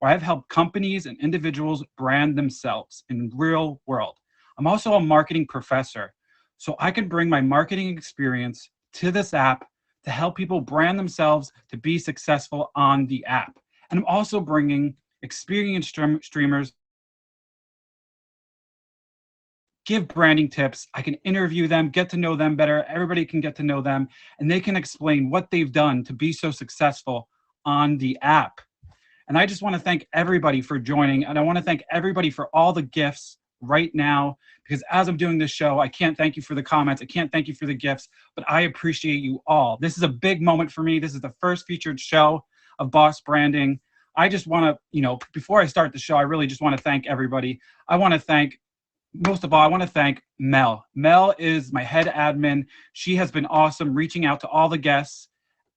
where I've helped companies and individuals brand themselves in real world. I'm also a marketing professor, so I can bring my marketing experience to this app to help people brand themselves to be successful on the app. And I'm also bringing experienced streamers, give branding tips. I can interview them, get to know them better. Everybody can get to know them, and they can explain what they've done to be so successful on the app. And I just want to thank everybody for joining. And I want to thank everybody for all the gifts right now, because as I'm doing this show, I can't thank you for the comments. I can't thank you for the gifts, but I appreciate you all. This is a big moment for me. This is the first featured show of Boss Branding. I just want to, before I start the show, I really just want to thank everybody. Most of all, I want to thank Mel. Mel is my head admin. She has been awesome reaching out to all the guests.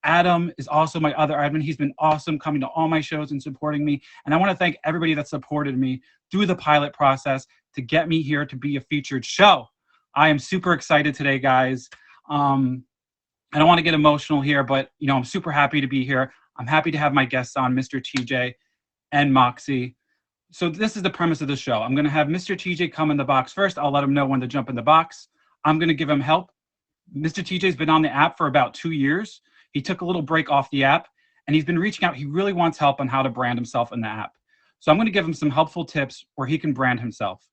Adam is also my other admin. He's been awesome coming to all my shows and supporting me. And I want to thank everybody that supported me through the pilot process to get me here to be a featured show. I am super excited today, guys. I don't want to get emotional here, but I'm super happy to be here. I'm happy to have my guests on, Mr. TJ and Moxie. So this is the premise of the show. I'm going to have Mr. TJ come in the box first. I'll let him know when to jump in the box. I'm going to give him help. Mr. TJ's been on the app for about 2 years. He took a little break off the app, and he's been reaching out. He really wants help on how to brand himself in the app. So I'm going to give him some helpful tips where he can brand himself.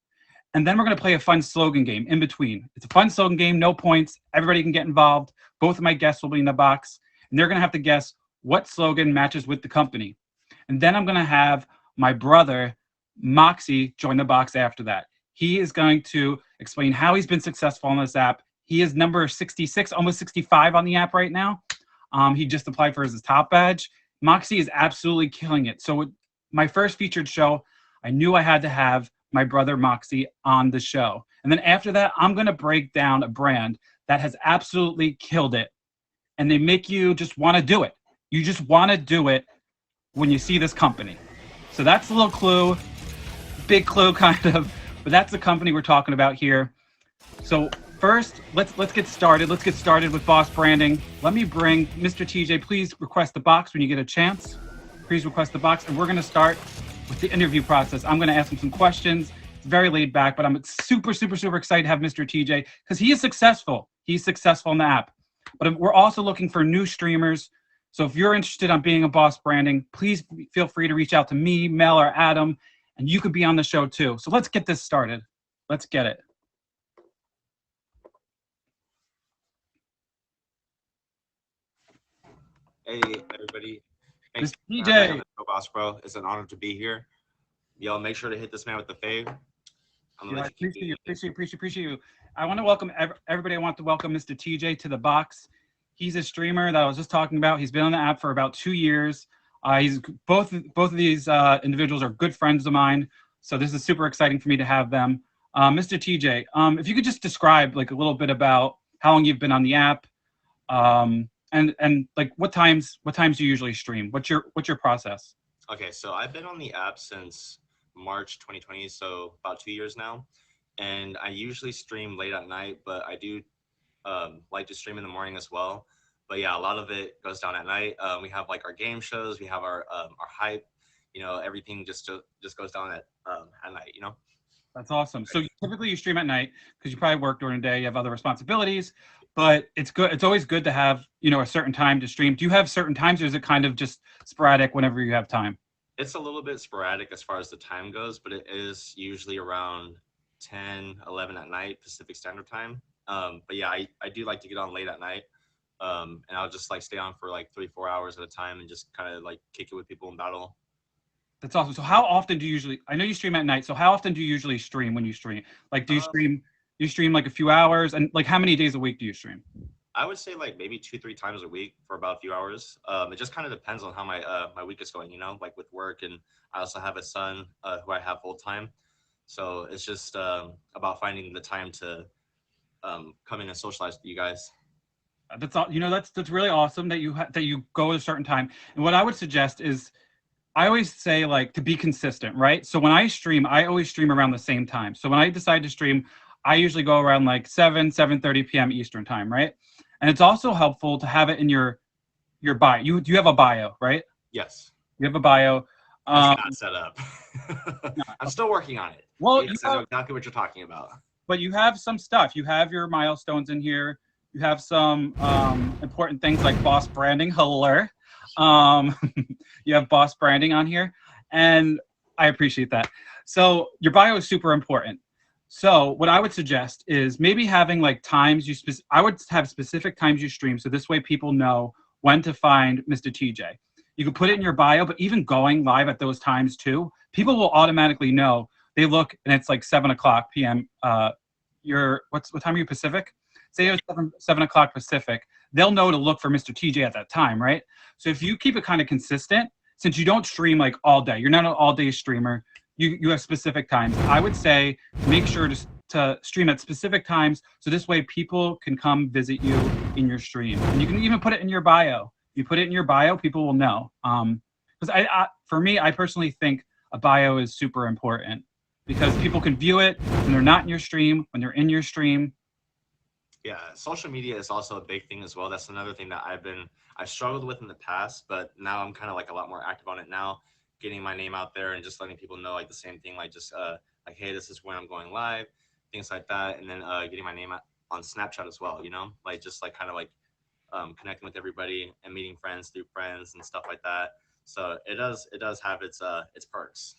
And then we're going to play a fun slogan game in between. It's a fun slogan game, no points. Everybody can get involved. Both of my guests will be in the box, and they're going to have to guess what slogan matches with the company. And then I'm going to have my brother, Moxie, join the box after that. He is going to explain how he's been successful on this app. He is number 66, almost 65 on the app right now. He just applied for his top badge. Moxie is absolutely killing it. So with my first featured show, I knew I had to have my brother Moxie on the show. And then after that, I'm going to break down a brand that has absolutely killed it. And they make you just want to do it. You just want to do it when you see this company. So that's a little clue, big clue kind of, but that's the company we're talking about here. So first, let's get started. Let's get started with Boss Branding. Let me bring Mr. TJ. Please request the box when you get a chance. Please request the box, and we're going to start with the interview process. I'm going to ask him some questions. It's very laid back, but I'm super, super, super excited to have Mr. TJ because he is successful. He's successful in the app. But we're also looking for new streamers. So if you're interested in being a Boss Branding, please feel free to reach out to me, Mel, or Adam, and you could be on the show too. So let's get this started. Let's get it. Hey, everybody. Thanks Mr. TJ. Boss Bro. It's an honor to be here. Y'all make sure to hit this man with the fave. Yeah, appreciate you. I want to welcome everybody. I want to welcome Mr. TJ to the box. He's a streamer that I was just talking about. He's been on the app for about 2 years. He's both of these individuals are good friends of mine. So this is super exciting for me to have them. Mr. TJ, if you could just describe like a little bit about how long you've been on the app, and like what times do you usually stream? What's your process? Okay, so I've been on the app since March 2020, so about 2 years now. And I usually stream late at night, but I do like to stream in the morning as well. But yeah, a lot of it goes down at night. We have like our game shows, we have our hype, everything just goes down at night, That's awesome. So typically you stream at night because you probably work during the day, you have other responsibilities, but it's good. It's always good to have, a certain time to stream. Do you have certain times, or is it kind of just sporadic whenever you have time? It's a little bit sporadic as far as the time goes, but it is usually around 10, 11 at night, Pacific Standard Time. But yeah, I do like to get on late at night. And I'll just like stay on for like 3-4 hours at a time and just kind of like kick it with people in battle. That's awesome. So how often do you usually, I know you stream at night, so how often do you usually stream when you stream? Like, do you stream like a few hours, and like how many days a week do you stream? I would say like maybe 2-3 times a week for about a few hours. It just kind of depends on how my week is going, like with work, and I also have a son who I have full time. So it's just about finding the time to come in and socialize with you guys. That's all. That's really awesome that you go at a certain time. And what I would suggest is, I always say like to be consistent, right? So when I stream, I always stream around the same time. So when I decide to stream, I usually go around like 7:30 p.m. Eastern time, right? And it's also helpful to have it in your bio. You have a bio, right? Yes. You have a bio. Um, That's not set up. I'm still working on it. well, Yes, I know exactly what you're talking about. but you have some stuff. You have your milestones in here. You have some important things like boss branding. Hello. Um, you have boss branding on here, and I appreciate that. So your bio is super important. So what I would suggest is maybe having like times I would have specific times you stream, so this way people know when to find Mr. TJ. You can put it in your bio, but even going live at those times too, people will automatically know. They look and it's like 7 o'clock p.m. What time are you Pacific? Say it was 7 o'clock Pacific. They'll know to look for Mr. TJ at that time, right? So if you keep it kind of consistent, since you don't stream like all day, you're not an all day streamer. You have specific times. I would say make sure to stream at specific times, so this way people can come visit you in your stream. And you can even put it in your bio. You put it in your bio, people will know. Because for me, I personally think a bio is super important because people can view it when they're not in your stream, when they're in your stream. Yeah, social media is also a big thing as well. That's another thing that I've struggled with in the past, but now I'm kind of like a lot more active on it now, getting my name out there and just letting people know like the same thing, like just like, hey, this is when I'm going live, things like that. And then getting my name out on Snapchat as well, you know, like just like kind of like connecting with everybody and meeting friends through friends and stuff like that. So it does have its perks.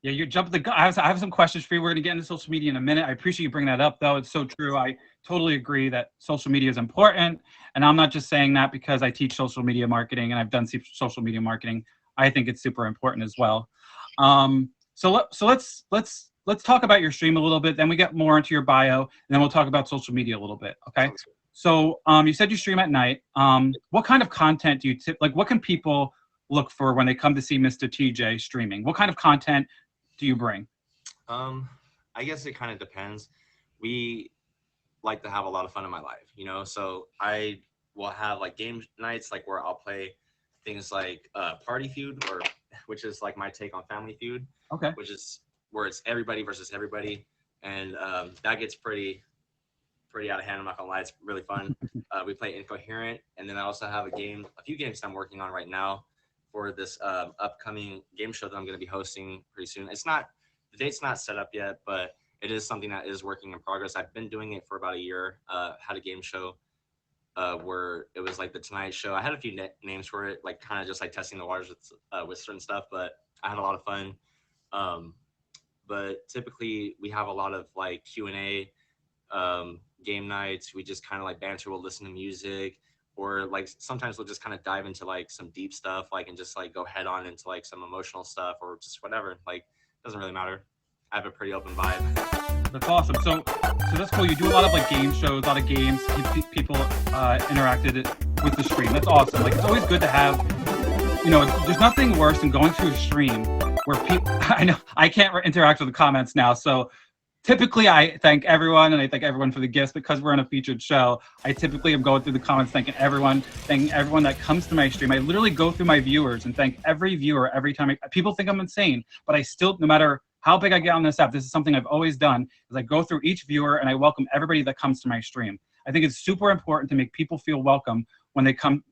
Yeah, you're jumping the gun. I have some questions for you. We're going to get into social media in a minute. I appreciate you bringing that up, though. It's so true. I totally agree that social media is important. And I'm not just saying that because I teach social media marketing and I've done social media marketing. I think it's super important as well. So let's talk about your stream a little bit. Then we get more into your bio, and then we'll talk about social media a little bit. Okay. So you said you stream at night. What kind of content do you like? What can people look for when they come to see Mr. TJ streaming? What kind of content do you bring? I guess it kind of depends. We like to have a lot of fun in my life, you know, so I will have like game nights like where I'll play things like Party Feud, which is like my take on Family Feud. Okay. Which is where it's everybody versus everybody, and that gets pretty out of hand. I'm not gonna lie, it's really fun. We play Incoherent, and then I also have a few games I'm working on right now for this upcoming game show that I'm going to be hosting pretty soon. The date's not set up yet, but it is something that is working in progress. I've been doing it for about a year. Had a game show where it was like the Tonight Show. I had a few names for it, like kind of just like testing the waters with certain stuff, but I had a lot of fun. But typically we have a lot of like Q&A game nights. We just kind of like banter, we'll listen to music, or like sometimes we'll just kind of dive into like some deep stuff, like, and just like go head on into like some emotional stuff or just whatever. Like, doesn't really matter. I have a pretty open vibe. That's awesome. So that's cool. You do a lot of like game shows, a lot of games. People interacted with the stream. That's awesome. Like, it's always good to have, you know, there's nothing worse than going through a stream where people, I know I can't interact with the comments now. So typically I thank everyone, and I thank everyone for the gifts. Because we're in a featured show, I typically am going through the comments thanking everyone that comes to my stream. I literally go through my viewers and thank every viewer every time. People think I'm insane, but I still, no matter how big I get on this app, this is something I've always done, is I go through each viewer and I welcome everybody that comes to my stream. I think it's super important to make people feel welcome when they come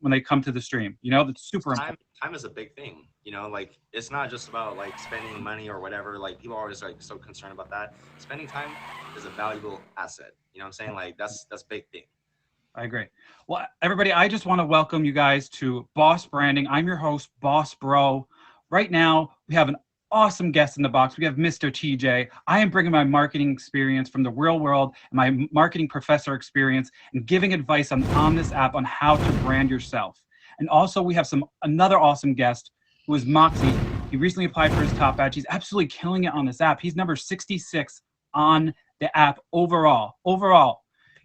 to the stream. You know, that's super important. Time is a big thing, you know, like it's not just about like spending money or whatever. Like, people are always like so concerned about that. Spending time is a valuable asset. You know what I'm saying? Like, that's a big thing. I agree. Well, everybody, I just want to welcome you guys to Boss Branding. I'm your host, Boss Bro. Right now, we have an awesome guest in the box. We have Mr. TJ. I am bringing my marketing experience from the real world and my marketing professor experience and giving advice on this app on how to brand yourself. And also we have another awesome guest who is Moxie. He recently applied for his top badge. He's absolutely killing it on this app. He's number 66 on the app overall.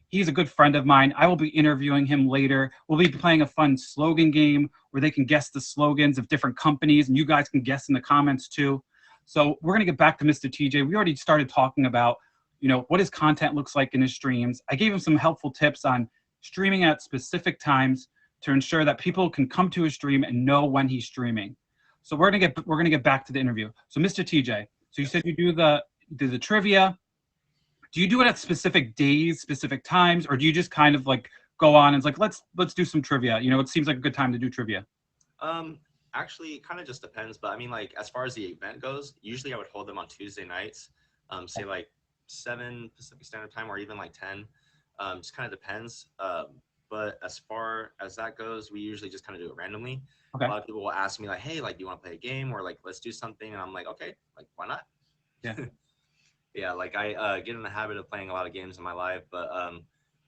He's a good friend of mine. I will be interviewing him later. We'll be playing a fun slogan game where they can guess the slogans of different companies, and you guys can guess in the comments too. So we're going to get back to Mr. TJ. We already started talking about, you know, what his content looks like in his streams. I gave him some helpful tips on streaming at specific times to ensure that people can come to his stream and know when he's streaming. So we're going to get back to the interview. So Mr. TJ, so you said you do the trivia. Do you do it at specific days, specific times, or do you just kind of like go on and it's like, let's do some trivia? You know, it seems like a good time to do trivia. I Actually, it kind of just depends. But I mean, like as far as the event goes, usually I would hold them on Tuesday nights, say like 7 Pacific Standard Time or even like 10. Just kind of depends. But as far as that goes, we usually just kind of do it randomly. A Okay. lot of people will ask me like, "Hey, like, do you want to play a game or like let's do something?" And I'm like, "Okay, like why not?" Yeah. Yeah, like I get in the habit of playing a lot of games in my life, but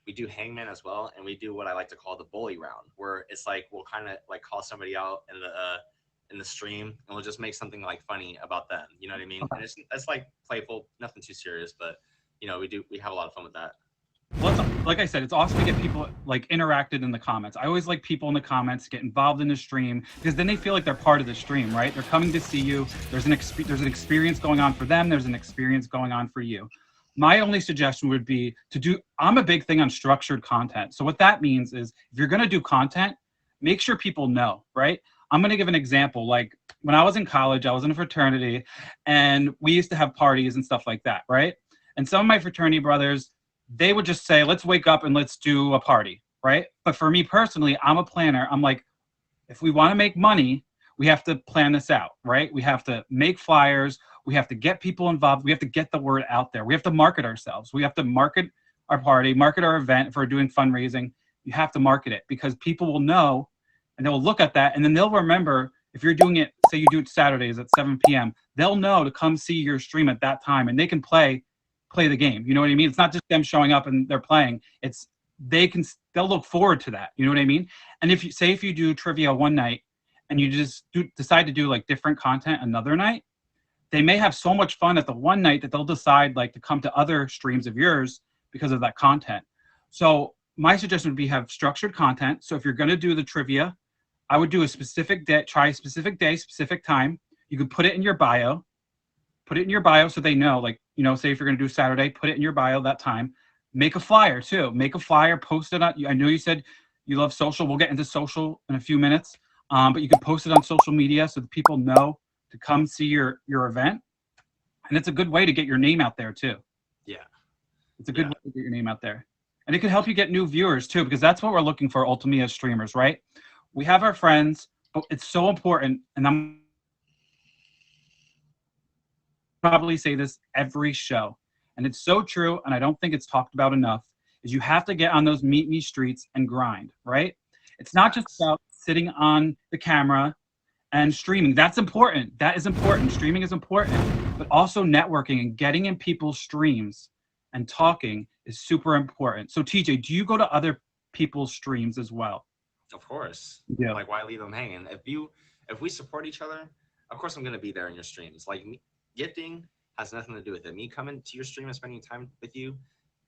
we do Hangman as well, and we do what I like to call the bully round, where it's like we'll kind of like call somebody out in the stream, and we'll just make something like funny about them. You know what I mean? And it's like playful, nothing too serious, but we have a lot of fun with that. Well, like I said, it's awesome to get people like interacted in the comments. I always like people in the comments to get involved in the stream because then they feel like they're part of the stream, right? They're coming to see you. There's an experience going on for them. There's an experience going on for you. My only suggestion would be I'm a big thing on structured content. So what that means is if you're going to do content, make sure people know, right? I'm going to give an example. Like when I was in college, I was in a fraternity and we used to have parties and stuff like that, right? And some of my fraternity brothers, they would just say, let's wake up and let's do a party, right? But for me personally, I'm a planner. I'm like, if we want to make money, we have to plan this out, right? We have to make flyers. We have to get people involved. We have to get the word out there. We have to market ourselves. We have to market our party, market our event. If we're doing fundraising, you have to market it because people will know and they'll look at that and then they'll remember if you're doing it, say you do it Saturdays at 7 p.m., they'll know to come see your stream at that time and they can play the game. You know what I mean? It's not just them showing up and they're playing. It's they'll look forward to that. You know what I mean? And if you do trivia one night and you just decide to do like different content another night, they may have so much fun at the one night that they'll decide like to come to other streams of yours because of that content. So my suggestion would be have structured content. So if you're going to do the trivia, I would do a specific day, try a specific day, specific time. You could put it in your bio. Put it in your bio so they know, like, say if you're going to do Saturday, put it in your bio that time. Make a flyer too. Make a flyer, post it on, I know you said you love social. We'll get into social in a few minutes. But you can post it on social media so that people know to come see your event. And it's a good way to get your name out there too. Yeah. It's a good way to get your name out there. And it can help you get new viewers too, because that's what we're looking for ultimately as streamers, right? We have our friends, but it's so important. And I'm probably say this every show, and it's so true, and I don't think it's talked about enough, is you have to get on those meet me streets and grind, right? It's not just about sitting on the camera and streaming. That's important. That is important. Streaming is important, but also networking and getting in people's streams and talking is super important. So TJ, do you go to other people's streams as well? Of course. Yeah. Like, why leave them hanging? If we support each other, of course I'm gonna be there in your streams. Like, gifting has nothing to do with it. Me coming to your stream and spending time with you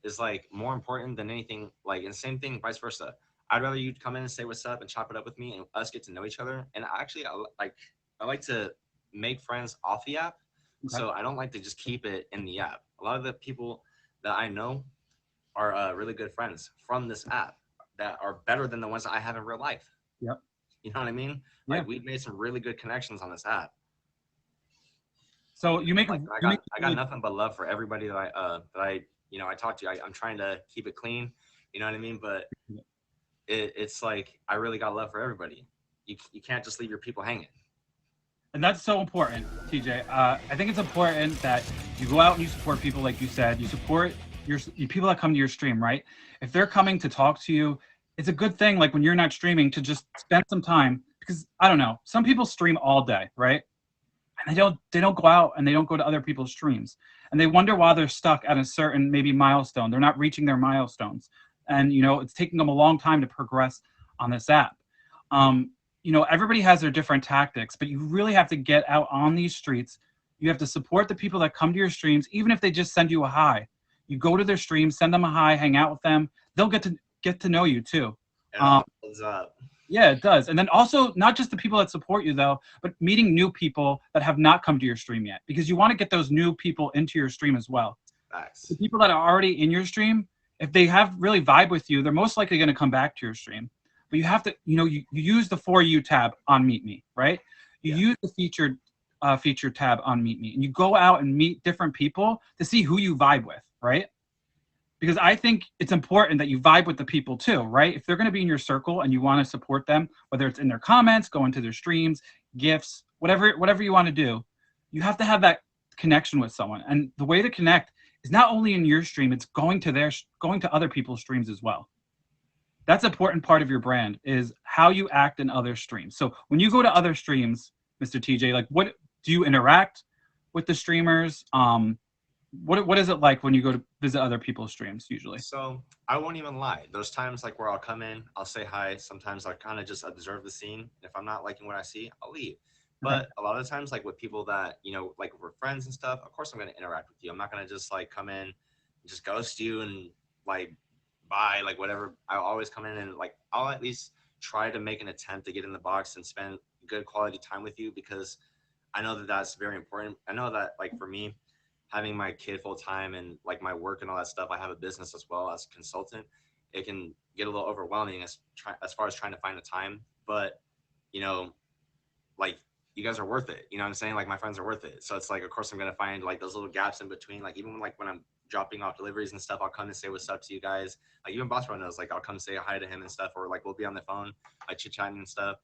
is like more important than anything. Like, and same thing, vice versa. I'd rather you come in and say what's up and chop it up with me and us get to know each other. And actually, I like to make friends off the app. Okay. So I don't like to just keep it in the app. A lot of the people that I know are really good friends from this app that are better than the ones that I have in real life. Yep. You know what I mean? Yeah. Like, we've made some really good connections on this app. So you make like, I got nothing but love for everybody that I talk to. I'm trying to keep it clean, you know what I mean? But it's like I really got love for everybody. You can't just leave your people hanging. And that's so important, TJ. I think it's important that you go out and you support people, like you said. You support your people that come to your stream, right? If they're coming to talk to you, it's a good thing, like when you're not streaming, to just spend some time. Because I don't know, some people stream all day, right? And they don't go out and they don't go to other people's streams. And they wonder why they're stuck at a certain maybe milestone. They're not reaching their milestones. And, it's taking them a long time to progress on this app. Everybody has their different tactics, but you really have to get out on these streets. You have to support the people that come to your streams, even if they just send you a hi. You go to their streams, send them a hi, hang out with them. They'll get to know you too. Yeah, it does. And then also not just the people that support you though, but meeting new people that have not come to your stream yet, because you want to get those new people into your stream as well. Nice. The people that are already in your stream, if they have really vibe with you, they're most likely going to come back to your stream. But you have to, you use the For You tab on Meet Me, right? You use the feature tab on Meet Me, and you go out and meet different people to see who you vibe with, right? because I think it's important that you vibe with the people too, right? If they're going to be in your circle and you want to support them, whether it's in their comments, going to their streams, gifts, whatever you want to do, you have to have that connection with someone. And the way to connect is not only in your stream, it's going to other people's streams as well. That's an important part of your brand is how you act in other streams. So when you go to other streams, Mr. TJ, like what do you interact with the streamers? What is it like when you go to visit other people's streams usually? So I won't even lie. There's times like where I'll come in, I'll say hi. Sometimes I'll kind of just observe the scene. If I'm not liking what I see, I'll leave. But a lot of times, like with people that, you know, like we're friends and stuff, of course I'm going to interact with you. I'm not going to just like come in and just ghost you and like bye, like whatever. I'll always come in and like, I'll at least try to make an attempt to get in the box and spend good quality time with you, because I know that that's very important. I know that like for me, having my kid full time and like my work and all that stuff, I have a business as well as a consultant. It can get a little overwhelming as far as trying to find the time. But, you know, like you guys are worth it. You know what I'm saying? Like my friends are worth it. So it's like, of course I'm going to find like those little gaps in between. Like even like when I'm dropping off deliveries and stuff, I'll come and say what's up to you guys. Like even Boss Bro knows, like I'll come say hi to him and stuff, or like we'll be on the phone, like chit-chatting and stuff.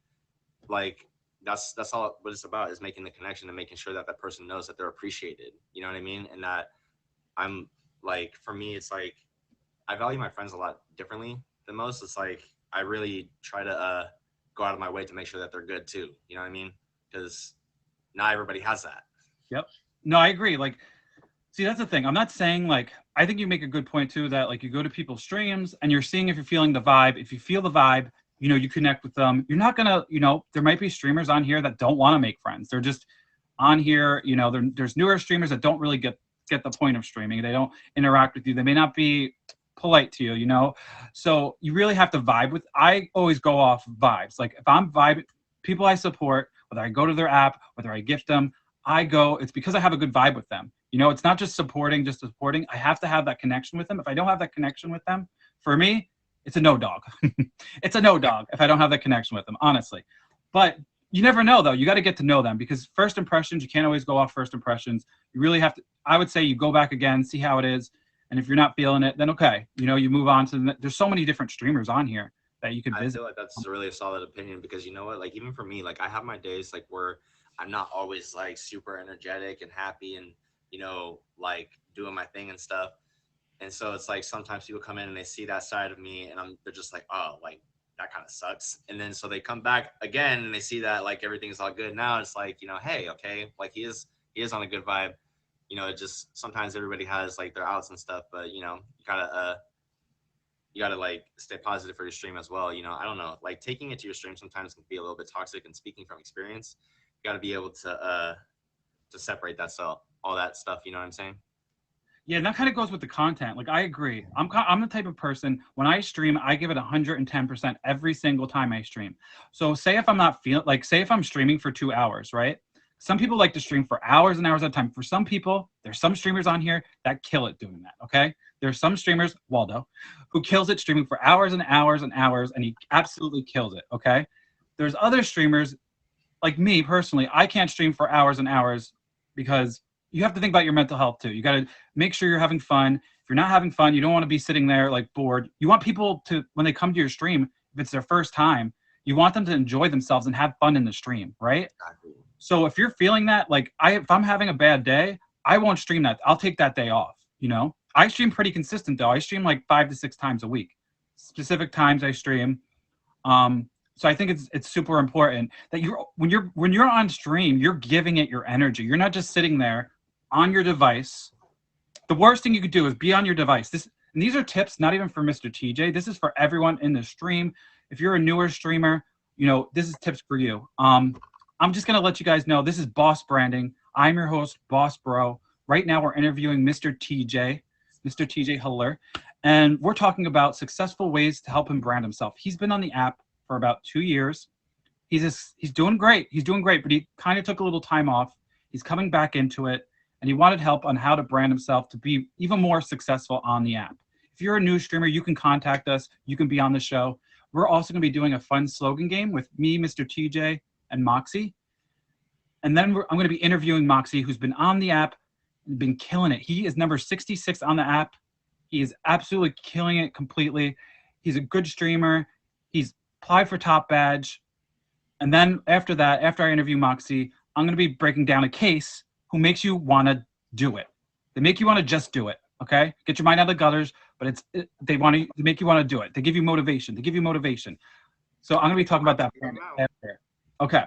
Like that's all what it's about, is making the connection and making sure that that person knows that they're appreciated. You know what I mean? And that I'm like, for me, it's like I value my friends a lot differently than most. It's like I really try to go out of my way to make sure that they're good too. You know what I mean? Because not everybody has that. Yep. No, I agree. Like, see, that's the thing. I'm not saying like, I think you make a good point too, that like you go to people's streams and you're seeing if you're feeling the vibe. If you feel the vibe, you know, you connect with them. You're not going to, you know, there might be streamers on here that don't want to make friends. They're just on here, you know, there's newer streamers that don't really get the point of streaming. They don't interact with you. They may not be polite to you, you know? So you really have to vibe with, I always go off vibes. Like if I'm vibing, people I support, whether I go to their app, whether I gift them, it's because I have a good vibe with them. You know, it's not just supporting. I have to have that connection with them. If I don't have that connection with them, for me, it's a no dog. It's a no dog if I don't have that connection with them, honestly. But you never know, though. You got to get to know them, because first impressions, you can't always go off first impressions. You really have to, I would say you go back again, see how it is. And if you're not feeling it, then okay. You know, you move on to there's so many different streamers on here that you can visit. I feel like that's really a solid opinion, because you know what, like even for me, like I have my days like where I'm not always like super energetic and happy and, you know, like doing my thing and stuff. And so it's like sometimes people come in and they see that side of me and they're just like, oh, like that kind of sucks. And then so they come back again and they see that like everything's all good now. It's like, you know, hey, okay, like he is on a good vibe. You know, it just sometimes everybody has like their outs and stuff, but you know, you gotta like stay positive for your stream as well. You know, I don't know, like taking it to your stream sometimes can be a little bit toxic, and speaking from experience, you gotta be able to separate that, so all that stuff, you know what I'm saying? Yeah, and that kind of goes with the content. Like, I agree. I'm the type of person, when I stream, I give it 110% every single time I stream. So say if I'm not feeling, like, say if I'm streaming for 2 hours, right? Some people like to stream for hours and hours at a time. For some people, there's some streamers on here that kill it doing that, okay? There's some streamers, Waldo, who kills it streaming for hours and hours and hours, and he absolutely kills it, okay? There's other streamers, like me personally, I can't stream for hours and hours, because you have to think about your mental health too. You got to make sure you're having fun. If you're not having fun, you don't want to be sitting there like bored. You want people to, when they come to your stream, if it's their first time, you want them to enjoy themselves and have fun in the stream, right? Exactly. So if you're feeling that, like if I'm having a bad day, I won't stream that. I'll take that day off, you know? I stream pretty consistent though. I stream like 5 to 6 times a week. Specific times I stream. So I think it's super important that when you're on stream, you're giving it your energy. You're not just sitting there on your device. The worst thing you could do is be on your device. And these are tips, not even for Mr. TJ. This is for everyone in the stream. If you're a newer streamer, you know, this is tips for you. I'm just going to let you guys know, this is Boss Branding. I'm your host, Boss Bro. Right now we're interviewing Mr. TJ Hiller, and we're talking about successful ways to help him brand himself. He's been on the app for about 2 years. He's doing great. He's doing great, but he kind of took a little time off. He's coming back into it, and he wanted help on how to brand himself to be even more successful on the app. If you're a new streamer, you can contact us. You can be on the show. We're also going to be doing a fun slogan game with me, Mr. TJ, and Moxie. And then I'm going to be interviewing Moxie, who's been on the app and been killing it. He is number 66 on the app. He is absolutely killing it completely. He's a good streamer. He's applied for top badge. And then after that, after I interview Moxie, I'm going to be breaking down a case who makes you want to do it. They make you want to just do it. Okay, get your mind out of the gutters, but they want to make you want to do it. They give you motivation. They give you motivation. So I'm going to be talking about that after. Okay.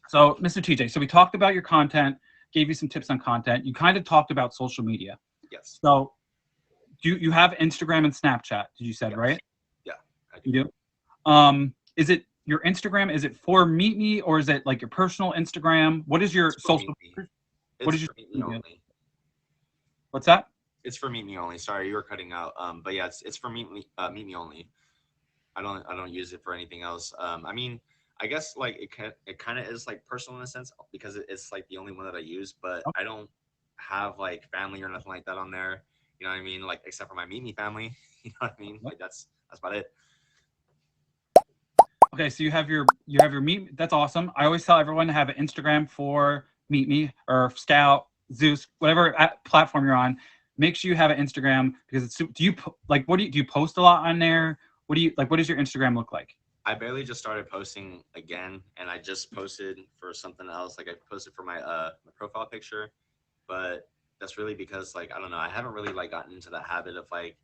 So, Mr. TJ, so we talked about your content, gave you some tips on content. You kind of talked about social media. Yes. So, you have Instagram and Snapchat? Did you said Yes. right? Yeah, I do. You do. Is it your Instagram? Is it for Meet Me, or is it like your personal Instagram? What is your It's for social? Meet Me. What It's is your? for Meet Me only. What's that? It's for Meet Me only. Sorry, you were cutting out. But yeah, it's for Meet Me only. I don't use it for anything else. I mean, I guess like it kind of is like personal in a sense because it's like the only one that I use. But Oh, I don't have like family or nothing like that on there. You know what I mean? Like except for my Meet Me family. You know what I mean? Like that's about it. okay, so you have your Meet. That's awesome. I always tell everyone to have an Instagram for Meet Me or Scout, Zeus, whatever platform you're on. Make sure you have an Instagram because it's. Do you like what do you post a lot on there? What do you like? What does your Instagram look like? I barely just started posting again, and I just posted for something else. Like I posted for my profile picture, but that's really because like I don't know, I haven't really like gotten into the habit of like,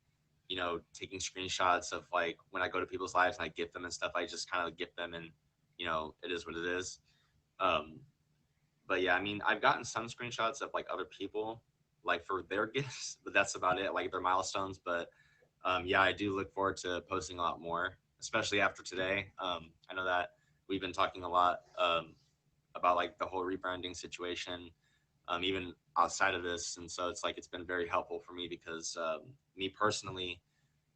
you know, taking screenshots of like when I go to people's lives and I gift them and stuff. I just kind of gift them, and you know, it is what it is. Um, but yeah, I mean, I've gotten some screenshots of like other people, like for their gifts, but that's about it. Like their milestones, but yeah, I do look forward to posting a lot more, especially after today. I know that we've been talking a lot about like the whole rebranding situation, even outside of this, and so it's like it's been very helpful for me because me personally,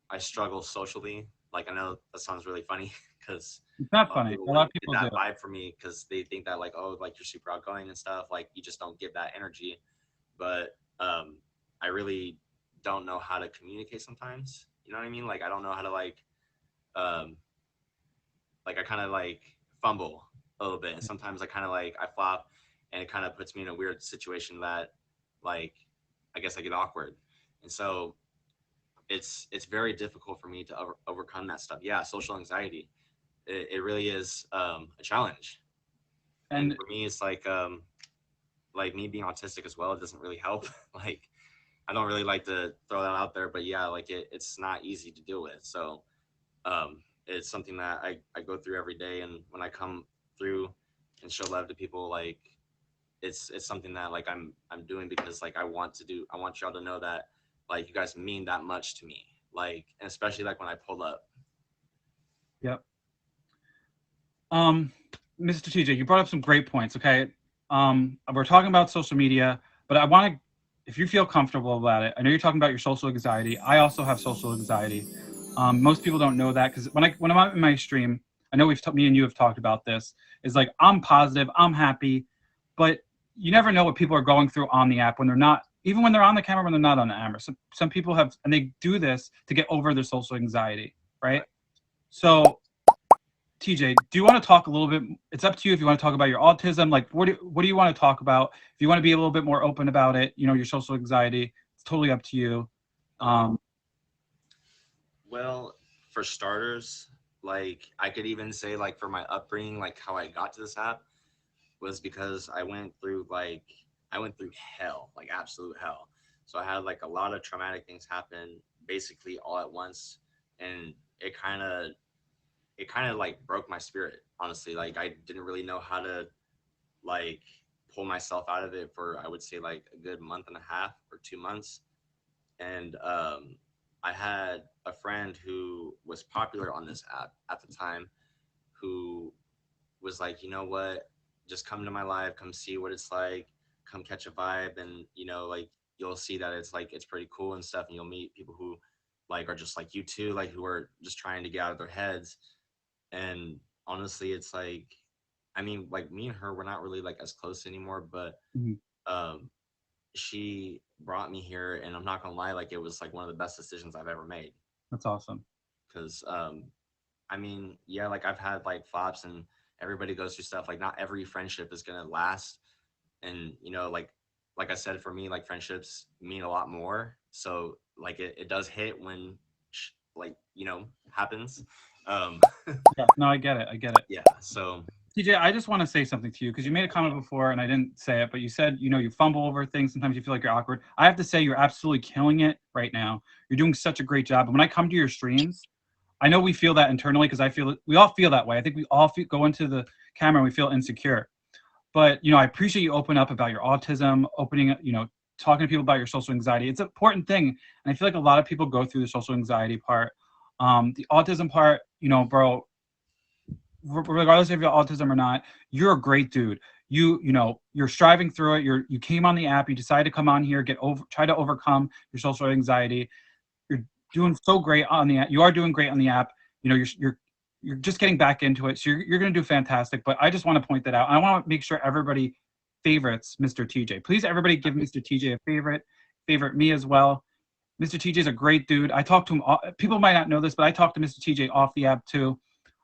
I struggle socially. Like I know that sounds really funny because It's not a lot of funny. people A lot of wouldn't get people do. that vibe from me because they think that like oh like you're super outgoing and stuff like you just don't give that energy, but I really don't know how to communicate sometimes. You know what I mean? Like I don't know how to um like I kind of like fumble a little bit. And sometimes I kind of like I flop and it kind of puts me in a weird situation that like I guess I get awkward. And so it's very difficult for me to overcome that stuff. Yeah, social anxiety. It really is a challenge. And And for me it's like me being autistic as well, it doesn't really help. Like I don't really like to throw that out there, but yeah, like it's not easy to deal with. So it's something that I go through every day, and when I come through and show love to people, like it's something that like I'm doing because like I want y'all to know that like you guys mean that much to me. Like and especially like when I pull up. yep. Um, Mr. TJ, you brought up some great points. Okay. We're talking about social media, but I want to, if you feel comfortable about it, I know you're talking about your social anxiety. I also have social anxiety. Most people don't know that because when I'm in my stream, I know me and you have talked about this. Is like I'm positive, I'm happy, but you never know what people are going through on the app when they're not, even when they're on the camera, when they're not on the camera. Some people have, and they do this to get over their social anxiety, right? So TJ, do you want to talk a little bit? It's up to you if you want to talk about your autism. Like, what do you want to talk about? If you want to be a little bit more open about it, you know, your social anxiety, it's totally up to you. Um, Um, well, for starters, like I could even say like for my upbringing, like how I got to this app was because I went through hell, like absolute hell. So I had like a lot of traumatic things happen basically all at once, and it kind of like broke my spirit, honestly. Like I didn't really know how to like pull myself out of it for I would say like a good month and a half or 2 months. And I had a friend who was popular on this app at the time who was like, you know what, just come to my live, come see what it's like, come catch a vibe, and you know, like you'll see that it's like it's pretty cool and stuff, and you'll meet people who like are just like you too, like who are just trying to get out of their heads. And honestly, it's like, I mean, like me and her, we're not really like as close anymore, but mhm, um, she brought me here, and I'm not gonna lie, like it was like one of the best decisions I've ever made. that's awesome. Because I mean, yeah, like I've had like flops, and everybody goes through stuff. Like not every friendship is gonna last, and you know, like I said, for me, like friendships mean a lot more. So like it does hit when like, happens. Um, Yeah, no, I get it. I get it. yeah. So TJ, I just want to say something to you because you made a comment before and I didn't say it, but you said, you fumble over things. Sometimes you feel like you're awkward. I have to say you're absolutely killing it right now. You're doing such a great job. And when I come to your streams, I know we feel that internally because we all feel that way. I think we all go into the camera and we feel insecure. But, I appreciate you open up about your autism, talking to people about your social anxiety. It's an important thing. And I feel like a lot of people go through the social anxiety part. The autism part, bro, regardless if you have autism or not, you're a great dude. You're striving through it. You came on the app. You decided to come on here, try to overcome your social anxiety. You're doing so great on the app. You are doing great on the app. You're just getting back into it. So you're going to do fantastic. But I just want to point that out. I want to make sure everybody favorites Mr. TJ. Please, everybody give Mr. TJ a favorite me as well. Mr. TJ is a great dude. I talk to him. People might not know this, but I talk to Mr. TJ off the app too.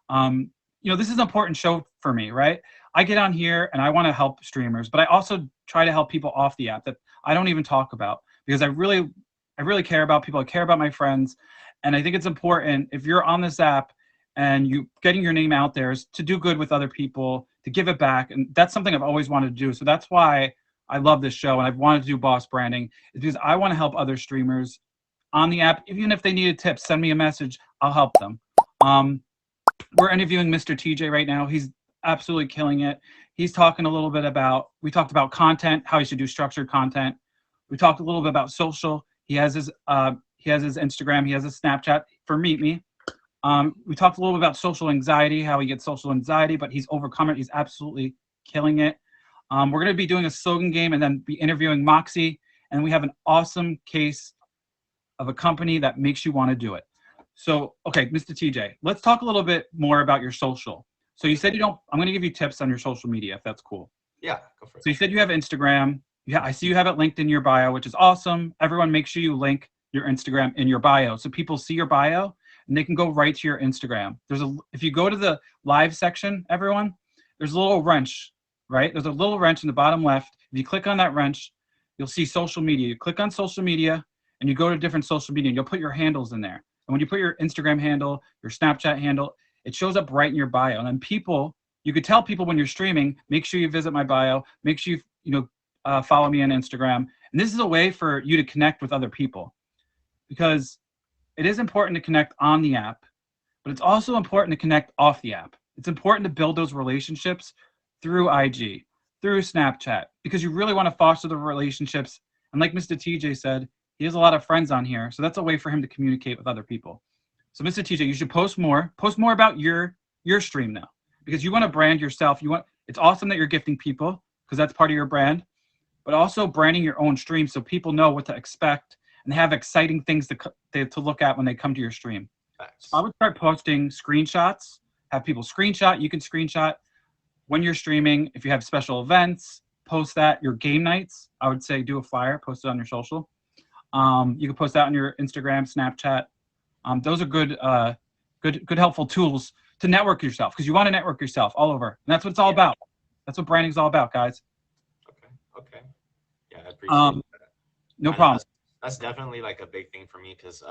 This is an important show for me, right? I get on here and I want to help streamers, but I also try to help people off the app that I don't even talk about because I really care about people. I care about my friends. And I think it's important if you're on this app and you getting your name out there is to do good with other people, to give it back. And that's something I've always wanted to do. So that's why I love this show and I've wanted to do Boss Branding is because I want to help other streamers on the app. Even if they need tips, send me a message. I'll help them. We're interviewing Mr. TJ right now. He's absolutely killing it. He's talking a little bit we talked about content, how he should do structured content. We talked a little bit about social. He has his Instagram. He has his Snapchat for Meet Me. We talked a little bit about social anxiety, how he gets social anxiety, but he's overcome it. He's absolutely killing it. We're going to be doing a slogan game and then be interviewing Moxie. And we have an awesome case of a company that makes you want to do it. So, okay, Mr. TJ, let's talk a little bit more about your social. So you said I'm going to give you tips on your social media, if that's cool. Yeah, go for it. So you said you have Instagram. Yeah, I see you have it linked in your bio, which is awesome. Everyone, make sure you link your Instagram in your bio so people see your bio and they can go right to your Instagram. If you go to the live section, everyone, there's a little wrench, right? There's a little wrench in the bottom left. If you click on that wrench, you'll see social media. You click on social media and you go to different social media and you'll put your handles in there. And when you put your Instagram handle, your Snapchat handle, it shows up right in your bio. And then you could tell people when you're streaming, make sure you visit my bio, make sure you follow me on Instagram. And this is a way for you to connect with other people because it is important to connect on the app, but it's also important to connect off the app. It's important to build those relationships through IG, through Snapchat, because you really want to foster the relationships. And like Mr. TJ said, he has a lot of friends on here. So that's a way for him to communicate with other people. So Mr. TJ, you should post more about your stream now because you want to brand yourself. It's awesome that you're gifting people because that's part of your brand, but also branding your own stream so people know what to expect and have exciting things to look at when they come to your stream. So I would start posting screenshots, have people screenshot. You can screenshot when you're streaming. If you have special events, post that. Your game nights, I would say do a flyer, post it on your social. You can post that on your Instagram, Snapchat. Those are good, helpful tools to network yourself because you want to network yourself all over. And that's what it's all about. That's what branding is all about, guys. Okay. Yeah, I appreciate that. No problem. That's definitely like a big thing for me because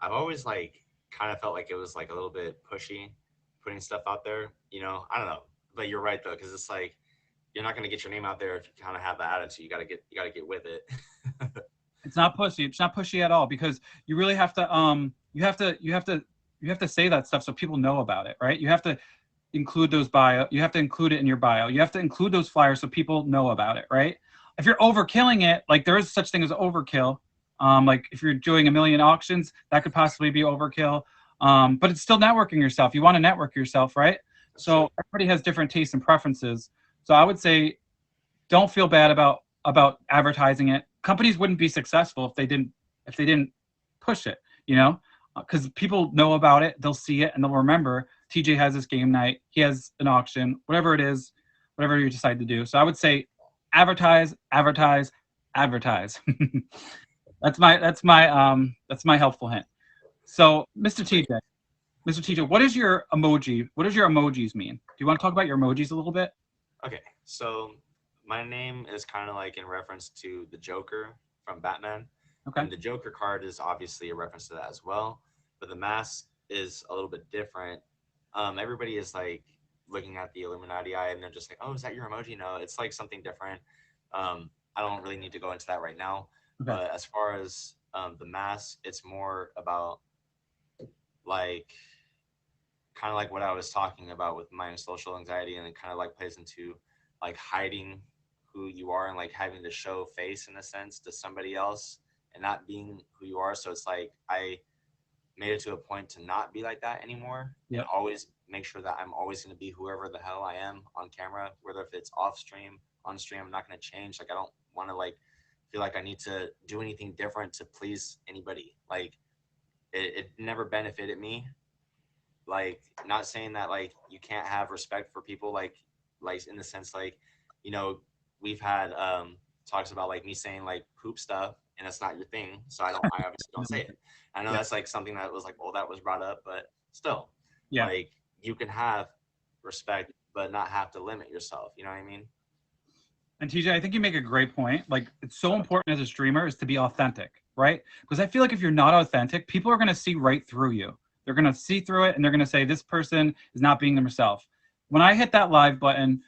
I've always like kind of felt like it was like a little bit pushy putting stuff out there. I don't know, but you're right though because it's like you're not gonna get your name out there if you kind of have the attitude. You gotta get with it. It's not pushy. It's not pushy at all because you really have to you have to say that stuff so people know about it, right? You have to include those you have to include it in your bio. You have to include those flyers so people know about it, right? If you're overkilling it, like there is such thing as overkill. Like if you're doing 1 million auctions, that could possibly be overkill. But it's still networking yourself. You want to network yourself, right? So everybody has different tastes and preferences. So I would say don't feel bad about advertising it. Companies wouldn't be successful if they didn't push it, because people know about it, they'll see it, and they'll remember TJ has this game night, he has an auction, whatever it is, whatever you decide to do. So I would say advertise. That's my helpful hint. So Mr. TJ, what is your emoji? What does your emojis mean? Do you want to talk about your emojis a little bit? Okay, so My name is kind of like in reference to the Joker from Batman, Okay. and the Joker card is obviously a reference to that as well. But the mask is a little bit different. Everybody is like looking at the Illuminati eye, and they're just like, "Oh, is that your emoji?" No, it's like something different. I don't really need to go into that right now. Okay. But as far as the mask, it's more about like kind of like what I was talking about with my social anxiety, and it kind of like plays into like hiding who you are and like having to show face in a sense to somebody else and not being who you are. So it's like I made it to a point to not be like that anymore and Yep. always make sure that I'm always going to be whoever the hell I am on camera, whether if it's off stream, on stream. I'm not going to change. Like I don't want to like feel like I need to do anything different to please anybody. Like it never benefited me. Like not saying that like you can't have respect for people, like in the sense like, you know, we've had talks about like me saying like poop stuff and it's not your thing, so I obviously don't say it. I know Yeah. that's like something that was like, oh, that was brought up, but still, Yeah. like you can have respect but not have to limit yourself, you know what I mean? And TJ, I think you make a great point. Like, it's so important as a streamer is to be authentic, right? Because I feel like if you're not authentic, people are going to see right through you. They're going to see through it and they're going to say, this person is not being themselves. When I hit that live button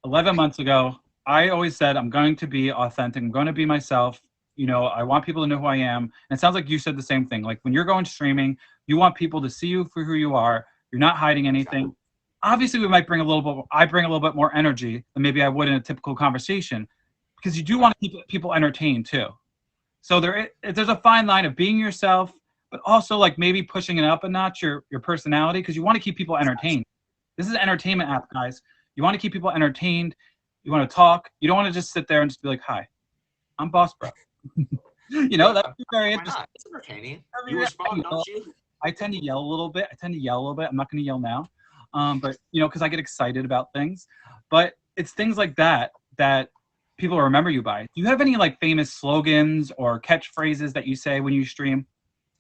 11 months ago, I always said, I'm going to be authentic. I'm going to be myself. You know, I want people to know who I am. And it sounds like you said the same thing. Like, when you're going streaming, you want people to see you for who you are. You're not hiding anything. Obviously, we might bring a little bit, I bring a little bit more energy than maybe I would in a typical conversation because you do want to keep people entertained too. So there's a fine line of being yourself, but also like maybe pushing it up a notch, your personality, because you want to keep people entertained. This is an entertainment app, guys. You want to keep people entertained. You want to talk. You don't want to just sit there and just be like, hi, I'm Boss Bro. You know, that's very Why interesting. not? It's entertaining. I mean, You respond, I don't you? I tend to yell a little bit. I'm not going to yell now, but you know, because I get excited about things. But it's things like that that people remember you by. Do you have any like famous slogans or catchphrases that you say when you stream?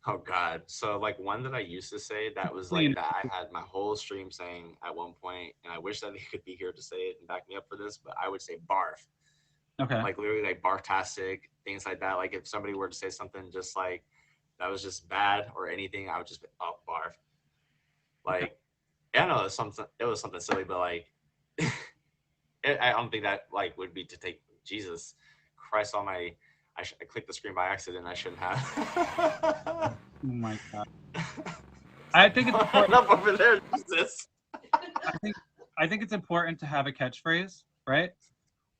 Oh God. So like one that I used to say that was like Clean. that I had my whole stream saying at one point, and I wish that they could be here to say it and back me up for this, but I would say barf. Okay. Like literally like bartastic, things like that. Like if somebody were to say something just like that was just bad or anything, I would just be, oh, barf. Okay. Like yeah, no, it was something silly, but like I don't think that like would be to take Jesus Christ on my I clicked the screen by accident. I shouldn't have. Oh my god. I think it's important. Up over there, Jesus. I think it's important to have a catchphrase, right?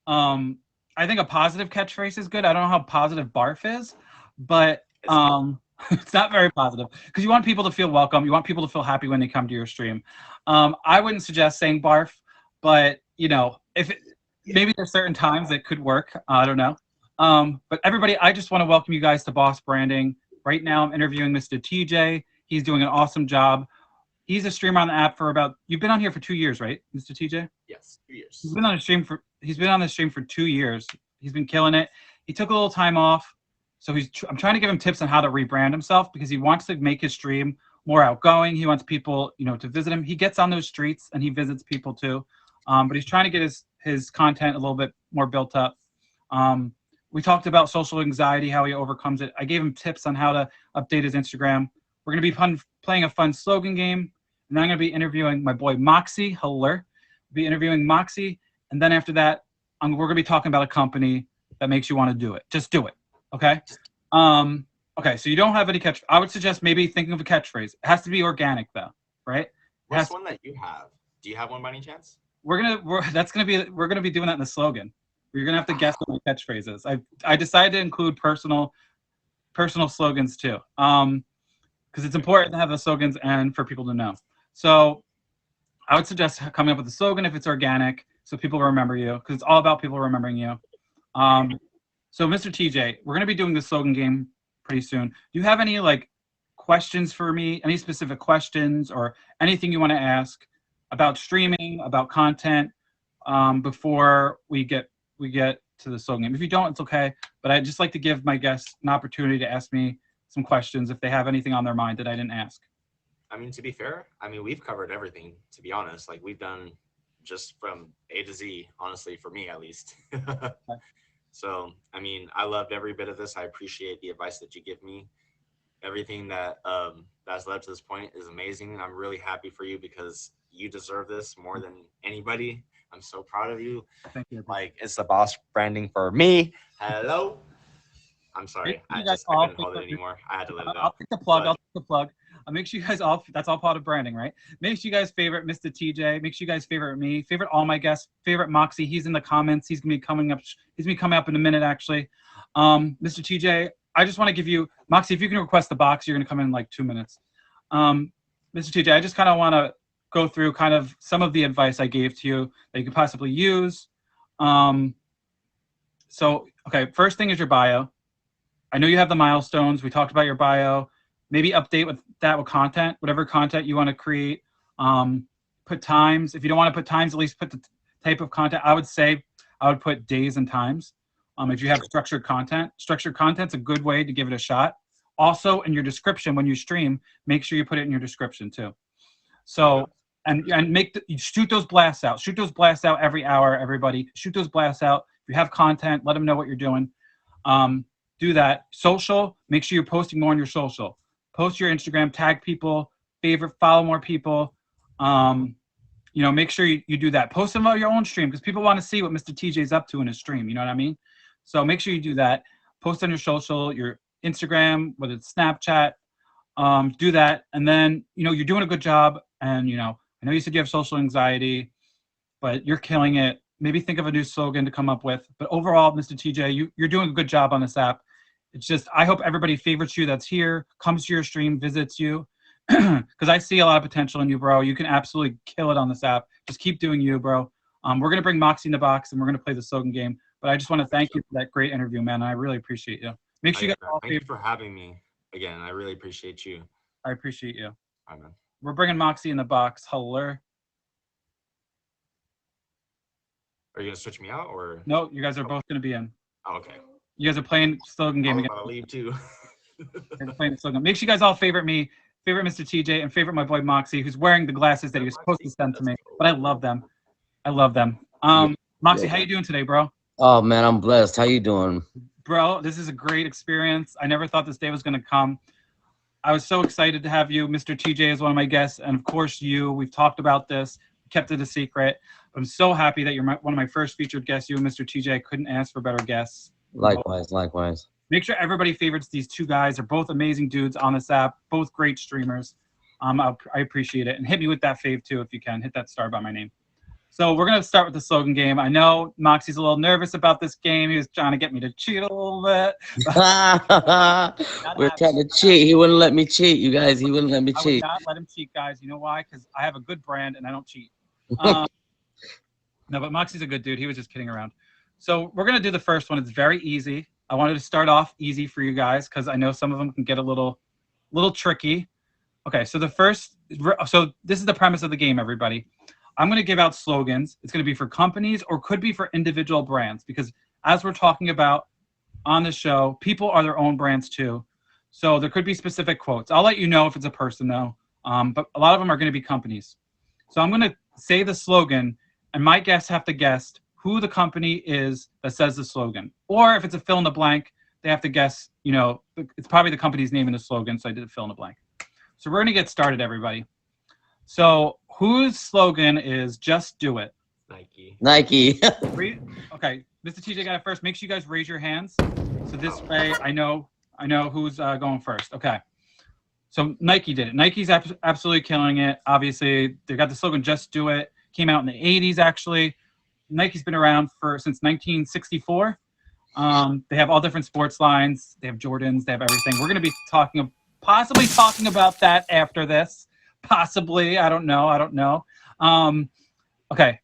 Um, I think a positive catchphrase is good. I don't know how positive barf is, but it's not very positive because you want people to feel welcome. You want people to feel happy when they come to your stream. I wouldn't suggest saying barf, but you know, maybe there's certain times that could work. I don't know. But everybody, I just want to welcome you guys to Boss Branding. Right now, I'm interviewing Mr. TJ. He's doing an awesome job. He's a streamer on the app for you've been on here for 2 years, right, Mr. TJ? Yes, 2 years. He's been on the stream for 2 years. He's been killing it. He took a little time off. So I'm trying to give him tips on how to rebrand himself because he wants to make his stream more outgoing. He wants people, you know, to visit him. He gets on those streets and he visits people too. But he's trying to get his content a little bit more built up. We talked about social anxiety, how he overcomes it. I gave him tips on how to update his Instagram. We're going to be playing a fun slogan game. And I'm going to be interviewing my boy Moxie Huller. Be interviewing Moxie. And then after that, we're going to be talking about a company that makes you want to do it. Just do it. Okay? Okay, so you don't have any I would suggest maybe thinking of a catchphrase. It has to be organic, though, right? What's one that you have? Do you have one by any chance? We're gonna be doing that in the slogan. You're gonna have to guess what the catchphrase is. I decided to include personal slogans too, because it's important to have the slogans and for people to know. So I would suggest coming up with a slogan if it's organic, so people remember you, because it's all about people remembering you. So Mr. TJ, we're gonna be doing the slogan game pretty soon. Do you have any like questions for me? Any specific questions or anything you want to ask about streaming, about content, before we get to the slogan game? If you don't, it's okay. But I'd just like to give my guests an opportunity to ask me some questions if they have anything on their mind that I didn't ask. I mean, to be fair, I mean, we've covered everything, to be honest. Like, we've done just from A to Z, honestly, for me at least. So, I mean, I loved every bit of this. I appreciate the advice that you give me. Everything that's led to this point is amazing. I'm really happy for you because you deserve this more than anybody. I'm so proud of you. Thank you. Like, it's the boss branding for me. Hello. I'm sorry. You I guys couldn't all hold it anymore. I had to let it I'll out. take the plug. But I'll take the plug. Make sure you guys all, that's all part of branding, right? Make sure you guys favorite Mr. TJ. Make sure you guys favorite me, favorite all my guests, favorite Moxie. He's in the comments. He's going to be coming up. He's going to be coming up in a minute, actually. Mr. TJ, I just want to give you, Moxie, if you can request the box, you're going to come in like 2 minutes. Mr. TJ, I just kind of want to go through kind of some of the advice I gave to you that you could possibly use. So, okay, first thing is your bio. I know you have the milestones. We talked about your bio. Maybe update with that with content, whatever content you want to create. Put times. If you don't want to put times, at least put the type of content. I would say I would put days and times. If you have structured content's a good way to give it a shot. Also, in your description when you stream, make sure you put it in your description too. So, and you shoot those blasts out. Shoot those blasts out every hour, everybody. Shoot those blasts out. If you have content, let them know what you're doing. Do that. Social, make sure you're posting more on your social. Post your Instagram, tag people, favorite, follow more people. Make sure you do that. Post them on your own stream because people want to see what Mr. TJ's up to in his stream. You know what I mean? So make sure you do that. Post on your social, your Instagram, whether it's Snapchat. Do that. And then, you're doing a good job. And, I know you said you have social anxiety, but you're killing it. Maybe think of a new slogan to come up with. But overall, Mr. TJ, you're doing a good job on this app. It's just, I hope everybody favorites you that's here, comes to your stream, visits you, because I see a lot of potential in you, bro. You can absolutely kill it on this app. Just keep doing you, bro. We're going to bring Moxie in the box, and we're going to play the slogan game. But I just want to thank you for that great interview, man. I really appreciate you. Make sure you guys all thank you for having me again. I really appreciate you. I appreciate you. All right, man. We're bringing Moxie in the box. Hello. Are you going to switch me out or? No, you guys are both going to be in. Oh, okay. You guys are playing slogan game again. I'll leave too. Playing the slogan. Make sure you guys all favorite me, favorite Mr. TJ, and favorite my boy Moxie, who's wearing the glasses that he was supposed to send to me. But I love them. I love them. Moxie, how you doing today, bro? Oh man, I'm blessed. How you doing? Bro, this is a great experience. I never thought this day was going to come. I was so excited to have you. Mr. TJ is one of my guests, and of course you. We've talked about this, kept it a secret. I'm so happy that you're one of my first featured guests. You and Mr. TJ, I couldn't ask for better guests. Likewise. Make sure everybody favorites these two guys. They're both amazing dudes on this app, both great streamers. I appreciate it. And hit me with that fave too if you can. Hit that star by my name. So we're going to start with the slogan game. I know Moxie's a little nervous about this game. He was trying to get me to cheat a little bit. We're trying to cheat. He wouldn't let me cheat, you guys. He wouldn't let me cheat. I would not let him cheat, guys. You know why? Because I have a good brand and I don't cheat. No, but Moxie's a good dude. He was just kidding around. So we're going to do the first one. It's very easy. I wanted to start off easy for you guys because I know some of them can get a little tricky. Okay, so this is the premise of the game, everybody. I'm going to give out slogans. It's going to be for companies or could be for individual brands because as we're talking about on the show, people are their own brands too. So there could be specific quotes. I'll let you know if it's a person though, but a lot of them are going to be companies. So I'm going to say the slogan and my guests have to guess who the company is that says the slogan. Or if it's a fill in the blank, they have to guess, it's probably the company's name in the slogan, so I did a fill in the blank. So we're going to get started, everybody. So whose slogan is just do it? Nike. Okay, Mr. TJ got it first. Make sure you guys raise your hands. So this way I know who's going first. Okay. So Nike did it. Nike's absolutely killing it. Obviously, they got the slogan just do it. Came out in the 80s, actually. Nike's been around since 1964. They have all different sports lines. They have Jordans. They have everything. We're going to be possibly talking about that after this. Possibly. I don't know. Okay.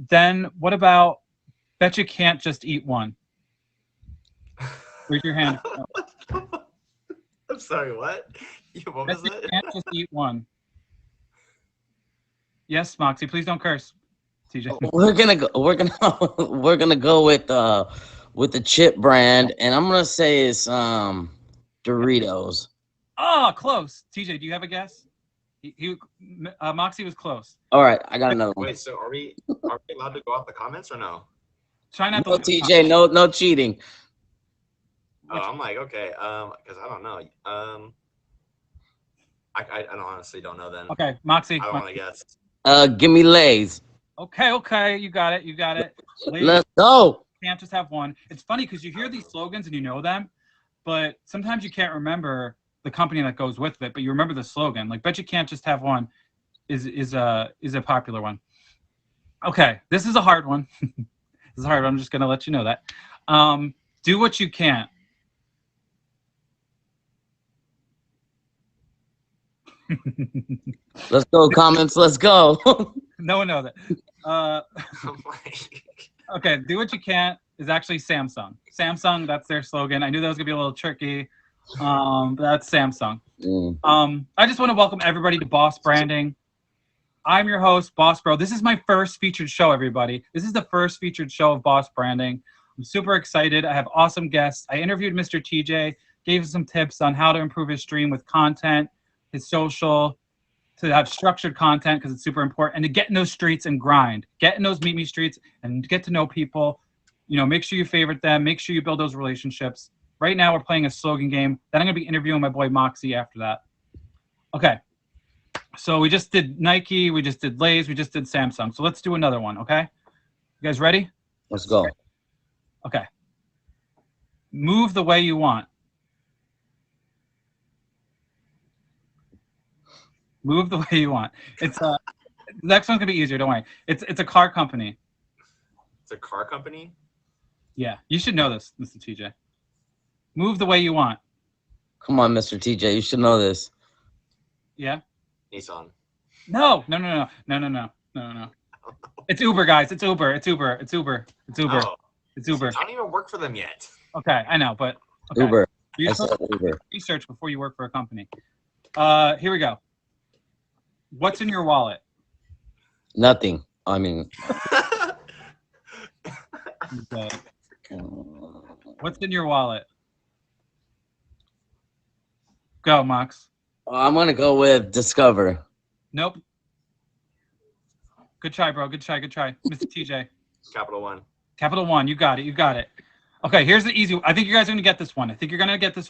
Then what about bet you can't just eat one? Raise your hand. I'm sorry, what? What was bet you can't just eat one. Yes, Moxie, please don't curse. TJ. We're gonna go with the chip brand, and I'm gonna say it's Doritos. Oh, close. TJ, do you have a guess? Moxie was close. All right, I got another one. Wait, so are we allowed to go off the comments or no? Try not to No, look at the TJ, no cheating. Oh, I'm like, okay, because I don't know. I honestly don't know then. Okay, Moxie. I don't want to guess. Give me Lay's. Okay, you got it. Let's go. Can't just have one. It's funny because you hear these slogans and you know them, but sometimes you can't remember the company that goes with it, but you remember the slogan. Like, bet you can't just have one is a popular one. Okay, this is a hard one. This is a hard one. I'm just gonna let you know that. Do what you can. Let's go, comments. Let's go. No one knows it. I'm like, Okay, do what you can is actually Samsung. Samsung, that's their slogan. I knew that was gonna be a little tricky. But that's Samsung. I just want to welcome everybody to Boss Branding. I'm your host, Boss Bro. This is my first featured show, everybody. This is the first featured show of Boss Branding. I'm super excited. I have awesome guests. I interviewed Mr. TJ, gave him some tips on how to improve his stream with content, his social, to have structured content because it's super important, and to get in those streets and grind. Get in those Meet Me streets and get to know people. You know, make sure you favorite them. Make sure you build those relationships. Right now, we're playing a slogan game. Then I'm going to be interviewing my boy Moxie after that. Okay. So we just did Nike. We just did Lay's. We just did Samsung. So let's do another one, okay? You guys ready? Let's go. Okay. Move the way you want. Move the way you want. It's the next one's gonna be easier. Don't worry. It's a car company. it's a car company. Yeah, you should know this, Mr. TJ. Move the way you want. Come on, Mr. TJ. You should know this. Yeah. Nissan. No. It's Uber, guys. It's Uber. Oh, It's Uber. I don't even work for them yet. Okay, I know, but okay. Uber. You I should said Uber. research before you work for a company. Here we go. What's in your wallet? Nothing. I mean, Okay. What's in your wallet? Go, Mox. I'm gonna go with Discover. Nope. Good try, bro. Good try. Mr. TJ. Capital One. Capital One. You got it. Okay, here's the easy one. I think you guys are going to get this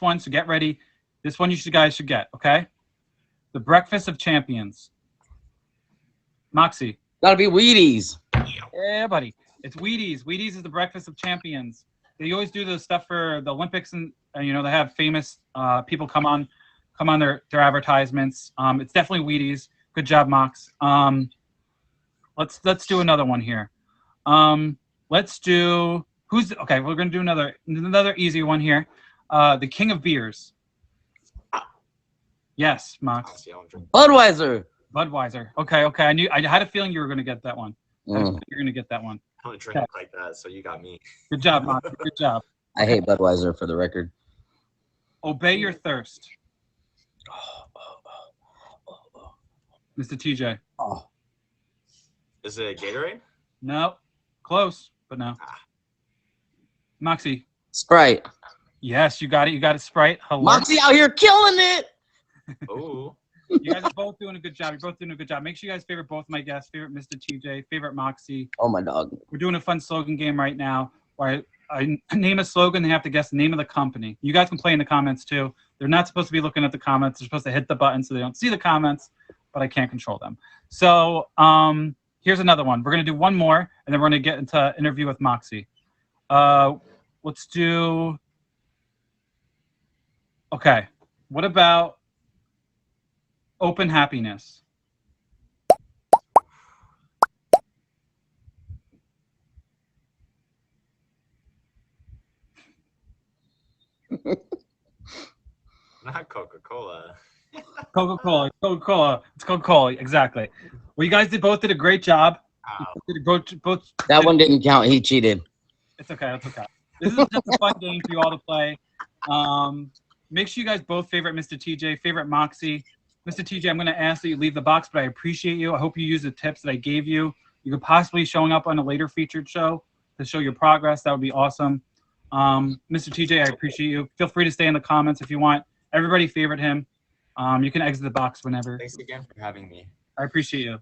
one. So get ready. This one guys should get, okay? The Breakfast of Champions. Moxie. Gotta be Wheaties. Yeah, buddy. It's Wheaties. Wheaties is the Breakfast of Champions. They always do the stuff for the Olympics, and you know, they have famous people come on their advertisements. It's definitely Wheaties. Good job, Mox. Let's do another one here. Let's do okay, we're gonna do another easy one here. The King of Beers. Yes, Mox. Budweiser. Budweiser. Okay. I had a feeling you were gonna get that one. You're gonna get that one. I don't drink like that, so you got me. Good job, Mox. Good job. I hate Budweiser, for the record. Obey your thirst. Mr. TJ. Oh. Is it Gatorade? No. Close, but no. Moxie. Sprite. Yes, you got it. You got it, Sprite. Hello. Moxie out here killing it. Oh. You guys are both doing a good job. Make sure you guys favorite both my guests. Favorite Mr. TJ. Favorite Moxie. Oh, my dog. We're doing a fun slogan game right now where I name a slogan. They have to guess the name of the company. You guys can play in the comments too. They're not supposed to be looking at the comments. They're supposed to hit the button so they don't see the comments, but I can't control them. So here's another one. We're going to do one more, and then we're going to get into interview with Moxie. Let's do... Okay. What about open happiness? Not Coca-Cola. Coca-Cola. It's Coca-Cola. Exactly. Well, you guys both did a great job. Both That one didn't count. He cheated. It's okay. This is just a fun game for you all to play. Make sure you guys both favorite Mr. TJ, favorite Moxie. Mr. TJ, I'm going to ask that you leave the box, but I appreciate you. I hope you use the tips that I gave you. You could possibly showing up on a later featured show to show your progress. That would be awesome. Mr. TJ, I appreciate you. Feel free to stay in the comments if you want. Everybody favorite him. You can exit the box whenever. Thanks again for having me. I appreciate you.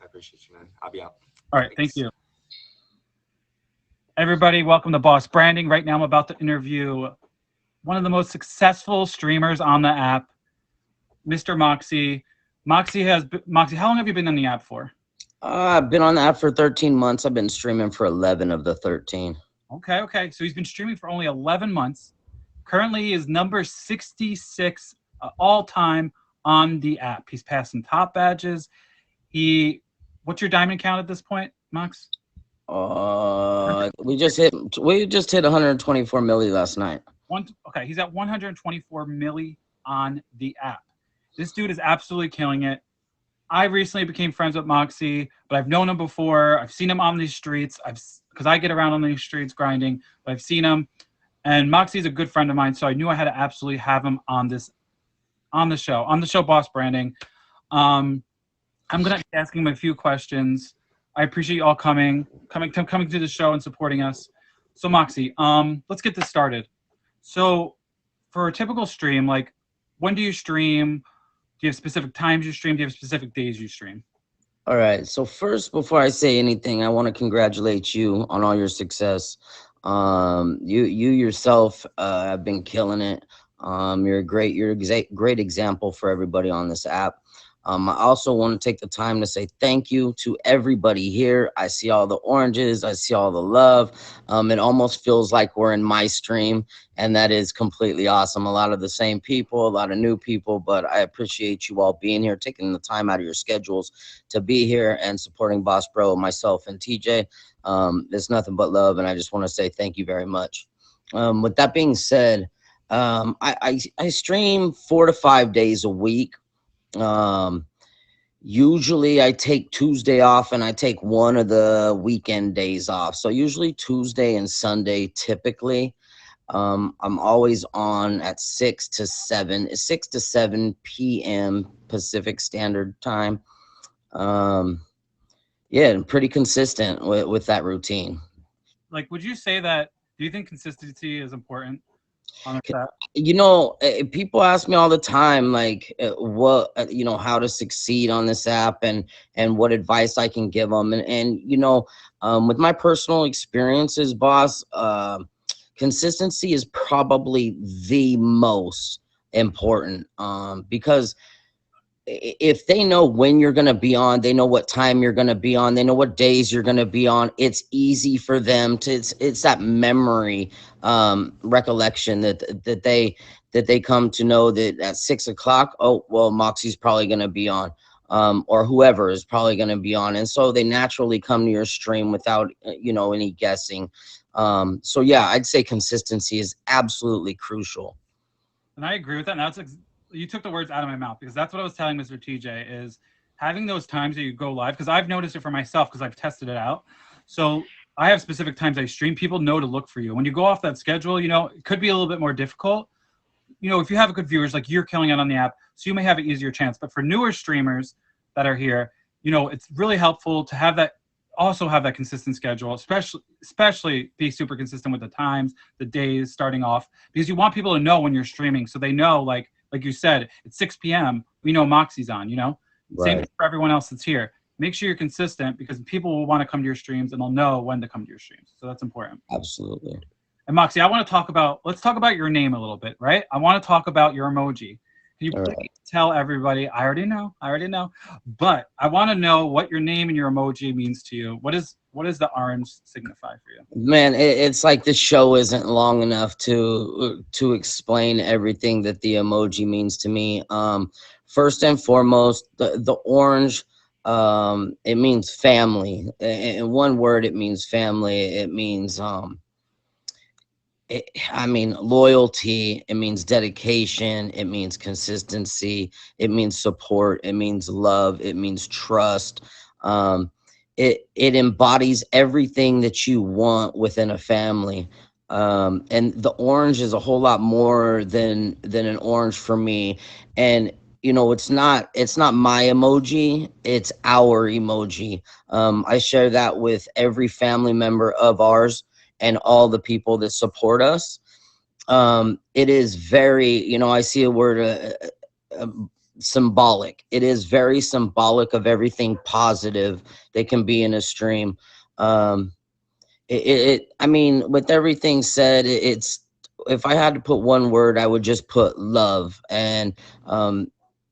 I appreciate you, man. I'll be out. All right, thank Thanks. you. Everybody, welcome to Boss Branding. Right now, I'm about to interview one of the most successful streamers on the app, Mr. Moxie. Moxie, how long have you been on the app for? I've been on the app for 13 months. I've been streaming for 11 of the 13. Okay. So he's been streaming for only 11 months. Currently, he is number 66 all time on the app. He's passed some top badges. What's your diamond count at this point, Mox? We just hit 124 milli last night. Okay, he's at 124 milli on the app. This dude is absolutely killing it. I recently became friends with Moxie, but I've known him before. I've seen him on these streets. Because I get around on these streets grinding, but I've seen him. And Moxie's a good friend of mine, so I knew I had to absolutely have him on the show Boss Branding. I'm gonna be asking him a few questions. I appreciate you all coming to the show and supporting us. So Moxie, let's get this started. So for a typical stream, like when do you stream? Do you have specific times you stream? Do you have specific days you stream? All right. So first, before I say anything, I want to congratulate you on all your success. You yourself have been killing it. You're a great example for everybody on this app. I also want to take the time to say thank you to everybody here. I see all the oranges. I see all the love. It almost feels like we're in my stream, and that is completely awesome. A lot of the same people, a lot of new people, but I appreciate you all being here, taking the time out of your schedules to be here and supporting Boss Bro, myself, and TJ. It's nothing but love, and I just want to say thank you very much. With that being said, I stream 4 to 5 days a week. Usually I take Tuesday off and I take one of the weekend days off. So usually Tuesday and Sunday, typically. I'm always on at 6 to 7 p.m. Pacific Standard Time. Yeah, and pretty consistent with that routine. Like, would you say that, do you think consistency is important on the app? You know, people ask me all the time, like, how to succeed on this app and what advice I can give them. And with my personal experiences, boss, consistency is probably the most important, because if they know when you're going to be on, they know what time you're going to be on, they know what days you're going to be on, it's easy for them to, it's that memory, recollection that they come to know that at 6 o'clock, oh, well, Moxie's probably going to be on, or whoever is probably going to be on. And so they naturally come to your stream without, any guessing. So yeah, I'd say consistency is absolutely crucial. And I agree with that. And you took the words out of my mouth, because that's what I was telling Mr. TJ, is having those times that you go live, because I've noticed it for myself because I've tested it out. So I have specific times I stream. People know to look for you. When you go off that schedule, it could be a little bit more difficult. If you have good viewers, like you're killing it on the app, so you may have an easier chance. But for newer streamers that are here, it's really helpful to have that, also have that consistent schedule, especially be super consistent with the times, the days starting off, because you want people to know when you're streaming, so they know, like you said, it's 6 p.m. We know Moxie's on, Right. Same for everyone else that's here. Make sure you're consistent, because people will want to come to your streams and they'll know when to come to your streams. So that's important. Absolutely. And Moxie, let's talk about your name a little bit, right? I want to talk about your emoji. Can you please tell everybody? I already know, but I want to know what your name and your emoji means to you. What does the orange signify for you? Man, it's like the show isn't long enough to explain everything that the emoji means to me. First and foremost, the orange, it means family. In one word, it means family. It means loyalty. It means dedication. It means consistency. It means support. It means love. It means trust. It embodies everything that you want within a family. And the orange is a whole lot more than an orange for me. And it's not my emoji, it's our emoji. I share that with every family member of ours and all the people that support us. it is very, I see a word, symbolic. It is very symbolic of everything positive that can be in a stream. I mean, with everything said, it's, if I had to put one word, I would just put love. And,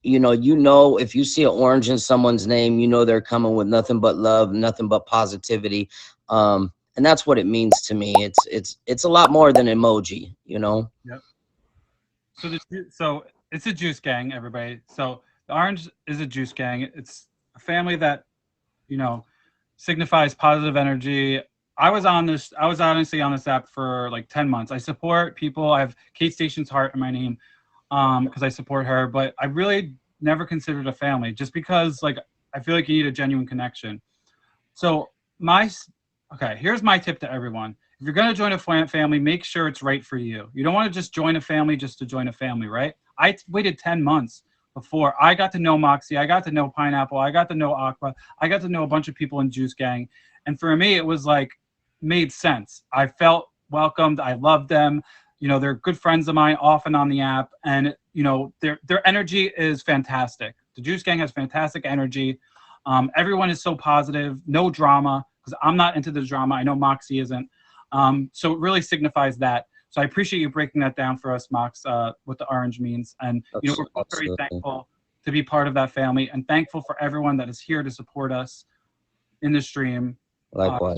if you see an orange in someone's name, they're coming with nothing but love, nothing but positivity. And that's what it means to me. It's a lot more than emoji, Yep. So it's a juice gang, everybody. So the orange is a juice gang. It's a family that, signifies positive energy. I was honestly on this app for like 10 months. I support people. I have Kate Station's heart in my name because I support her, but I really never considered a family just because like I feel like you need a genuine connection. So here's my tip to everyone. If you're going to join a family, make sure it's right for you. You don't want to just join a family just to join a family, right? I waited 10 months before I got to know Moxie. I got to know Pineapple. I got to know Aqua. I got to know a bunch of people in Juice Gang. And for me, it was like, made sense. I felt welcomed. I loved them. They're good friends of mine off and on the app. And, their energy is fantastic. The Juice Gang has fantastic energy. Everyone is so positive, no drama, because I'm not into the drama. I know Moxie isn't. So it really signifies that. So I appreciate you breaking that down for us, Mox, what the orange means. And we're both very thankful to be part of that family and thankful for everyone that is here to support us in the stream. Likewise.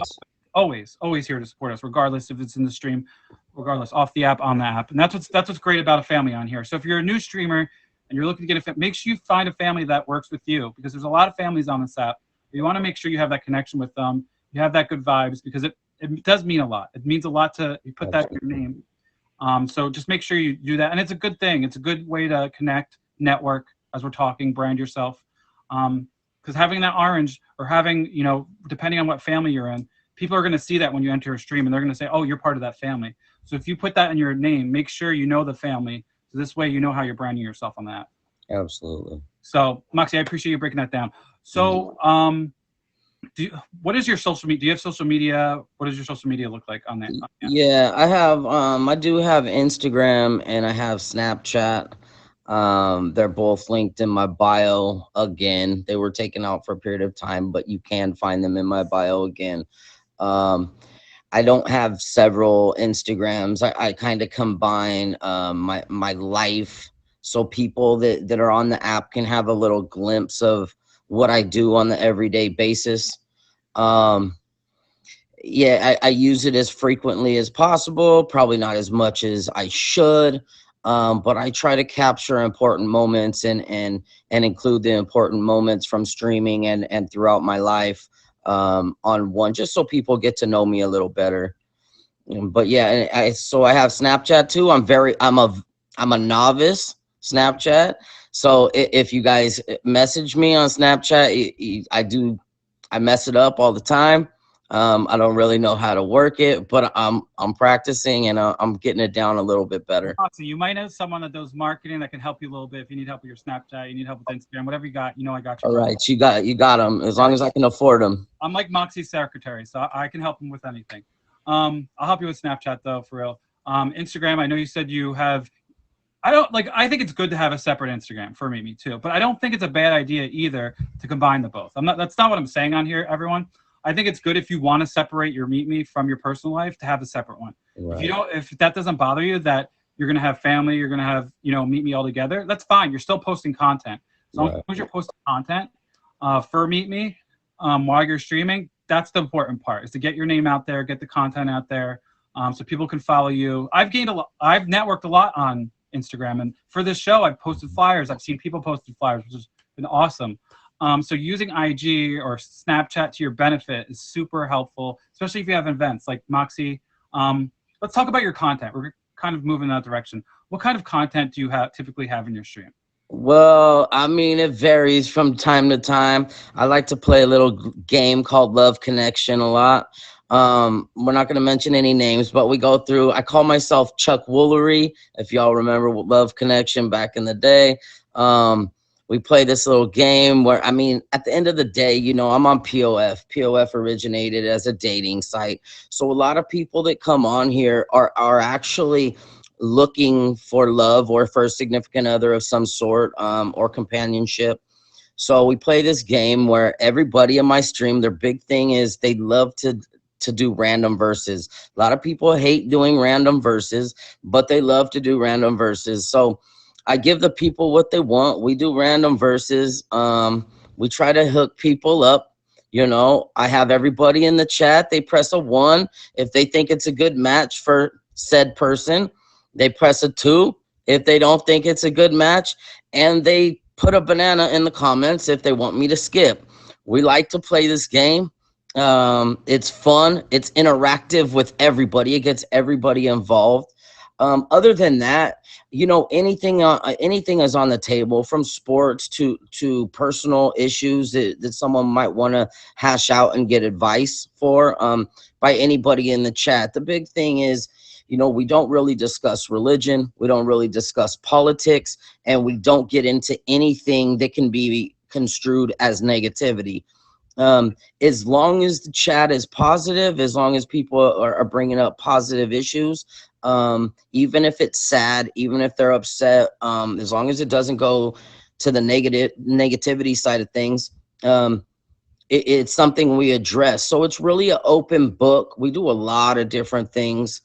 Always here to support us, regardless if it's in the stream, regardless off the app, on the app. And that's what's great about a family on here. So if you're a new streamer and you're looking to get make sure you find a family that works with you, because there's a lot of families on this app. You want to make sure you have that connection with them. You have that good vibes, because it does mean a lot. It means a lot to you put that in your name. So just make sure you do that. And it's a good thing. It's a good way to connect, network, as we're talking, brand yourself. Because having that orange, or having, depending on what family you're in, people are going to see that when you enter a stream, and they're going to say, oh, you're part of that family. So if you put that in your name, make sure you know the family. So this way you know how you're branding yourself on that. Absolutely. So Moxie, I appreciate you breaking that down. So what is your social media? Do you have social media? What does your social media look like on that? Yeah, I have, I do have Instagram and I have Snapchat. They're both linked in my bio again. They were taken out for a period of time, but you can find them in my bio again. I don't have several Instagrams. I kind of combine my life, so people that are on the app can have a little glimpse of what I do on the everyday basis. Yeah, I use it as frequently as possible, probably not as much as I should, but I try to capture important moments and include the important moments from streaming and throughout my life on one, just so people get to know me a little better. But yeah, so I have Snapchat too. I'm a novice Snapchat. So if you guys message me on Snapchat, I mess it up all the time. I don't really know how to work it, but I'm practicing and I'm getting it down a little bit better. So you might know someone that does marketing that can help you a little bit. If you need help with your Snapchat, you need help with Instagram, whatever you got, I got you. All right, you got them, as long as I can afford them. I'm like Moxie's secretary, so I can help him with anything. I'll help you with Snapchat though, for real. Instagram, I know you said you have. I think it's good to have a separate Instagram for me too, but I don't think it's a bad idea either to combine the both. That's not what I'm saying on here, everyone. I think it's good if you want to separate your Meet Me from your personal life to have a separate one. Right. If that doesn't bother you, that you're going to have family, you're going to have, Meet Me all together, that's fine. You're still posting content. So as long as you're posting content for Meet Me while you're streaming, that's the important part, is to get your name out there, get the content out there so people can follow you. I've networked a lot on Instagram, and for this show, I've posted flyers. I've seen people posted flyers, which has been awesome. So using IG or Snapchat to your benefit is super helpful, especially if you have events like Moxie. Let's talk about your content. We're kind of moving in that direction. What kind of content do you typically have in your stream? Well, I mean, it varies from time to time. I like to play a little game called Love Connection a lot. We're not going to mention any names, but we go through, I call myself Chuck Woolery, if y'all remember Love Connection back in the day. We play this little game where, I mean, at the end of the day, I'm on POF. POF originated as a dating site. So a lot of people that come on here are actually looking for love or for a significant other of some sort, or companionship. So we play this game where everybody in my stream, their big thing is they love to do random verses. A lot of people hate doing random verses, but they love to do random verses. So I give the people what they want. We do random verses. We try to hook people up. You know, I have everybody in the chat. They press a 1 if they think it's a good match for said person. They press a 2 if they don't think it's a good match, and they put a banana in the comments if they want me to skip. We like to play this game. It's fun. It's interactive with everybody. It gets everybody involved. Other than that, you know, anything is on the table, from sports to personal issues that someone might want to hash out and get advice for, by anybody in the chat. The big thing is, you know, we don't really discuss religion. We don't really discuss politics, and we don't get into anything that can be construed as negativity. As long as the chat is positive, as long as people are bringing up positive issues, even if it's sad, even if they're upset, as long as it doesn't go to the negativity side of things, it's something we address. So it's really an open book. We do a lot of different things.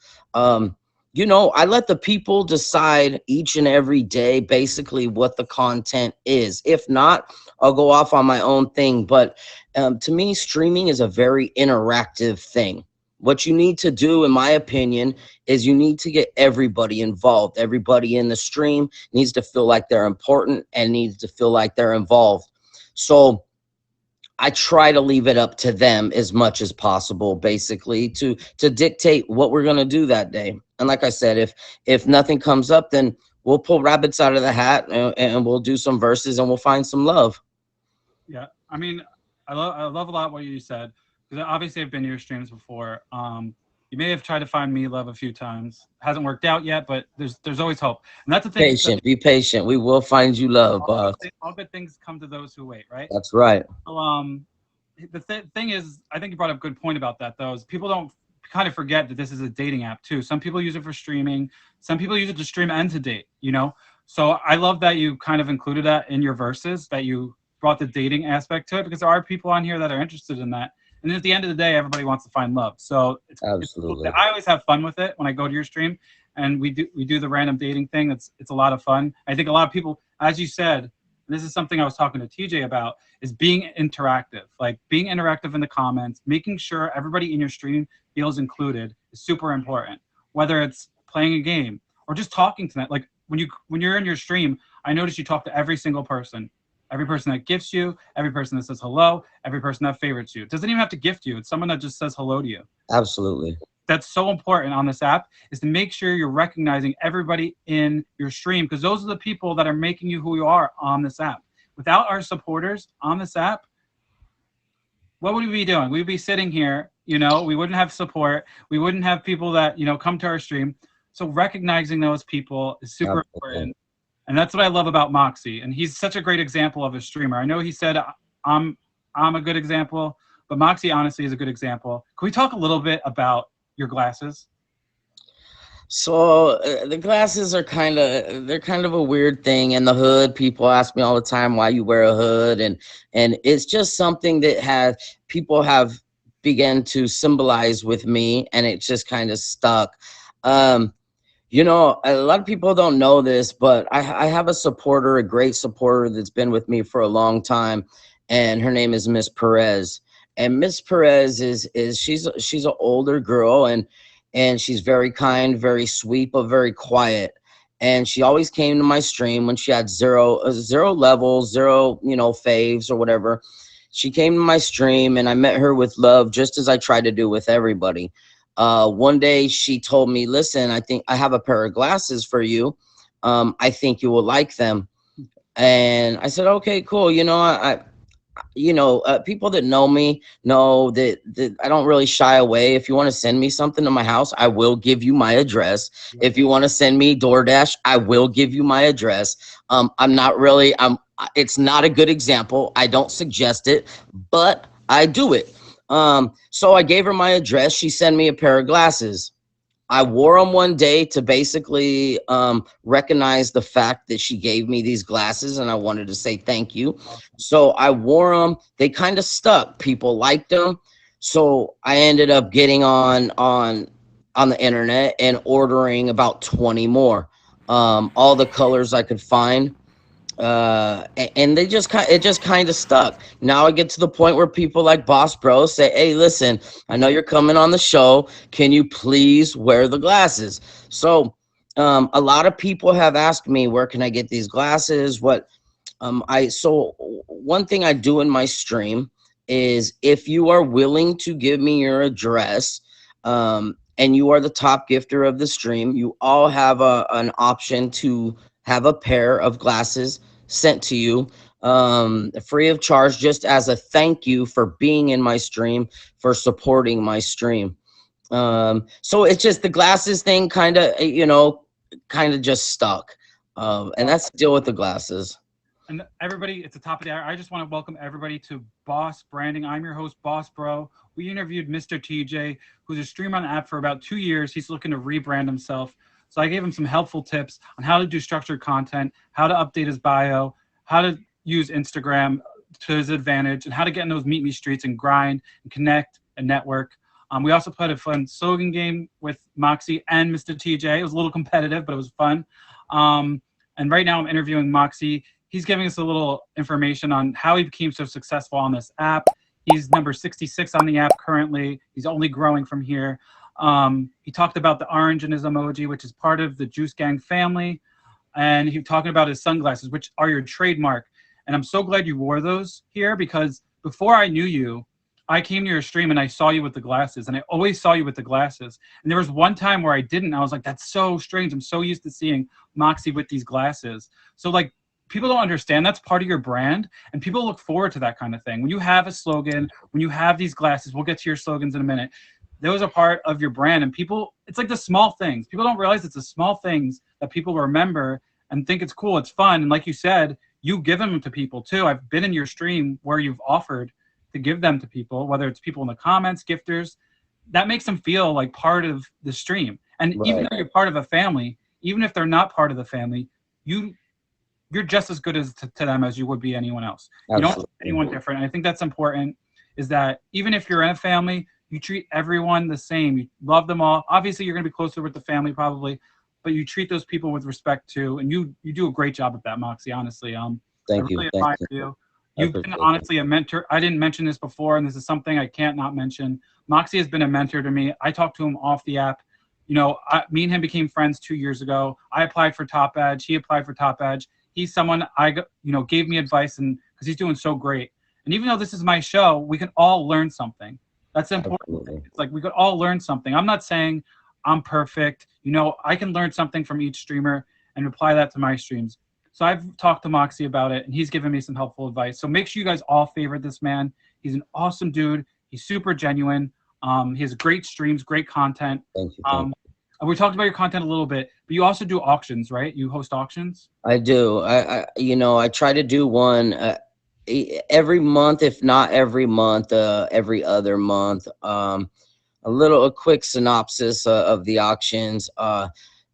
You know, I let the people decide each and every day basically what the content is. If not, I'll go off on my own thing. But to me, streaming is a very interactive thing. What you need to do, in my opinion, is you need to get everybody involved. Everybody in the stream needs to feel like they're important and needs to feel like they're involved. So I try to leave it up to them as much as possible, basically, to dictate what we're going to do that day. And like I said, if nothing comes up, then we'll pull rabbits out of the hat, and we'll do some verses, and we'll find some love. Yeah, I mean, I love a lot what you said, because obviously I've been to your streams before. You may have tried to find me love a few times. Hasn't worked out yet, but there's always hope. And that's the thing. Be patient. We will find you love, boss. All good things come to those who wait, right? That's right. So, the thing is, I think you brought up a good point about that, though, is people don't kind of forget that this is a dating app too. Some people use it for streaming. Some people use it to stream and to date, you know? So I love that you kind of included that in your verses, that you brought the dating aspect to it, because there are people on here that are interested in that. And at the end of the day, everybody wants to find love. So Absolutely. I always have fun with it when I go to your stream, and we do the random dating thing. It's a lot of fun. I think a lot of people, as you said, this is something I was talking to TJ about, is being interactive. Like being interactive in the comments, making sure everybody in your stream feels included is super important. Whether it's playing a game or just talking to them. Like when you're in your stream, I notice you talk to every single person. Every person that gifts you, every person that says hello, every person that favorites you. It doesn't even have to gift you. It's someone that just says hello to you. Absolutely. That's so important on this app, is to make sure you're recognizing everybody in your stream, because those are the people that are making you who you are on this app. Without our supporters on this app, what would we be doing? We'd be sitting here, you know, we wouldn't have support. We wouldn't have people that, you know, come to our stream. So recognizing those people is super important. And that's what I love about Moxie. And he's such a great example of a streamer. I know he said I'm a good example, but Moxie honestly is a good example. Can we talk a little bit about your glasses? So the glasses are kind of a weird thing. In the hood, people ask me all the time why you wear a hood, and it's just something that people have begun to symbolize with me, and it just kind of stuck. You know, a lot of people don't know this, but I have a supporter, a great supporter that's been with me for a long time, and her name is Miss Perez. And Miss Perez she's an older girl, and she's very kind, very sweet, but very quiet. And she always came to my stream when she had zero levels, zero, you know, faves or whatever. She came to my stream, and I met her with love, just as I try to do with everybody. One day she told me, listen, I think I have a pair of glasses for you. I think you will like them. And I said, okay, cool. You know, people that know me know that I don't really shy away. If you want to send me something to my house, I will give you my address. If you want to send me DoorDash, I will give you my address. It's not a good example. I don't suggest it, but I do it. So I gave her my address. She sent me a pair of glasses. I wore them one day to basically recognize the fact that she gave me these glasses, and I wanted to say thank you. So I wore them. They kind of stuck. People liked them. So I ended up getting on the internet and ordering about 20 more, all the colors I could find. And they just it just kind of stuck. Now I get to the point where people like Boss Bro say, hey, listen, I know you're coming on the show, can you please wear the glasses? So a lot of people have asked me, where can I get these glasses? So one thing I do in my stream is, if you are willing to give me your address, and you are the top gifter of the stream, you all have an option to have a pair of glasses sent to you, free of charge, just as a thank you for being in my stream, for supporting my stream. So it's just the glasses thing kind of, just stuck. And that's the deal with the glasses. And everybody, it's the top of the hour. I just want to welcome everybody to Boss Branding. I'm your host, Boss Bro. We interviewed Mr. TJ, who's a streamer on the app for about 2 years. He's looking to rebrand himself. So I gave him some helpful tips on how to do structured content, how to update his bio, how to use Instagram to his advantage, and how to get in those meet me streets and grind and connect and network. We also played a fun slogan game with Moxie and Mr. TJ. It was a little competitive, but it was fun. And right now I'm interviewing Moxie. He's giving us a little information on how he became so successful on this app. He's number 66 on the app currently. He's only growing from here. He talked about the orange in his emoji, which is part of the Juice Gang family. And he was talking about his sunglasses, which are your trademark. And I'm so glad you wore those here, because before I knew you, I came to your stream and I saw you with the glasses, and I always saw you with the glasses. And there was one time where I didn't. I was like, that's so strange. I'm so used to seeing Moxie with these glasses. So like, people don't understand that's part of your brand, and people look forward to that kind of thing. When you have a slogan, when you have these glasses, we'll get to your slogans in a minute. Those are part of your brand, and people, it's like the small things. People don't realize it's the small things that people remember and think it's cool, it's fun. And like you said, you give them to people too. I've been in your stream where you've offered to give them to people, whether it's people in the comments, gifters. That makes them feel like part of the stream. And Right. even though you're part of a family, even if they're not part of the family, you're just as good as to them as you would be anyone else. You don't treat anyone different. And I think that's important, is that even if you're in a family, you treat everyone the same. You love them all. Obviously, you're going to be closer with the family probably, but you treat those people with respect too. And you do a great job at that, Moxie, honestly. Thank I you. really Thank admire you. you. You've been honestly a mentor. I didn't mention this before, and this is something I can't not mention. Moxie has been a mentor to me. I talked to him off the app. You know, me and him became friends 2 years ago. I applied for Top Edge. He applied for Top Edge. He's someone gave me advice, and because he's doing so great. And even though this is my show, we can all learn something. That's important. Absolutely. It's like we could all learn something. I'm not saying I'm perfect. You know, I can learn something from each streamer and apply that to my streams. So I've talked to Moxie about it, and he's given me some helpful advice. So make sure you guys all favorite this man. He's an awesome dude. He's super genuine. He has great streams, great content. Thank you. We talked about your content a little bit, but you also do auctions, right? You host auctions? I do. I try to do one every month, if not every month, every other month. A quick synopsis of the auctions.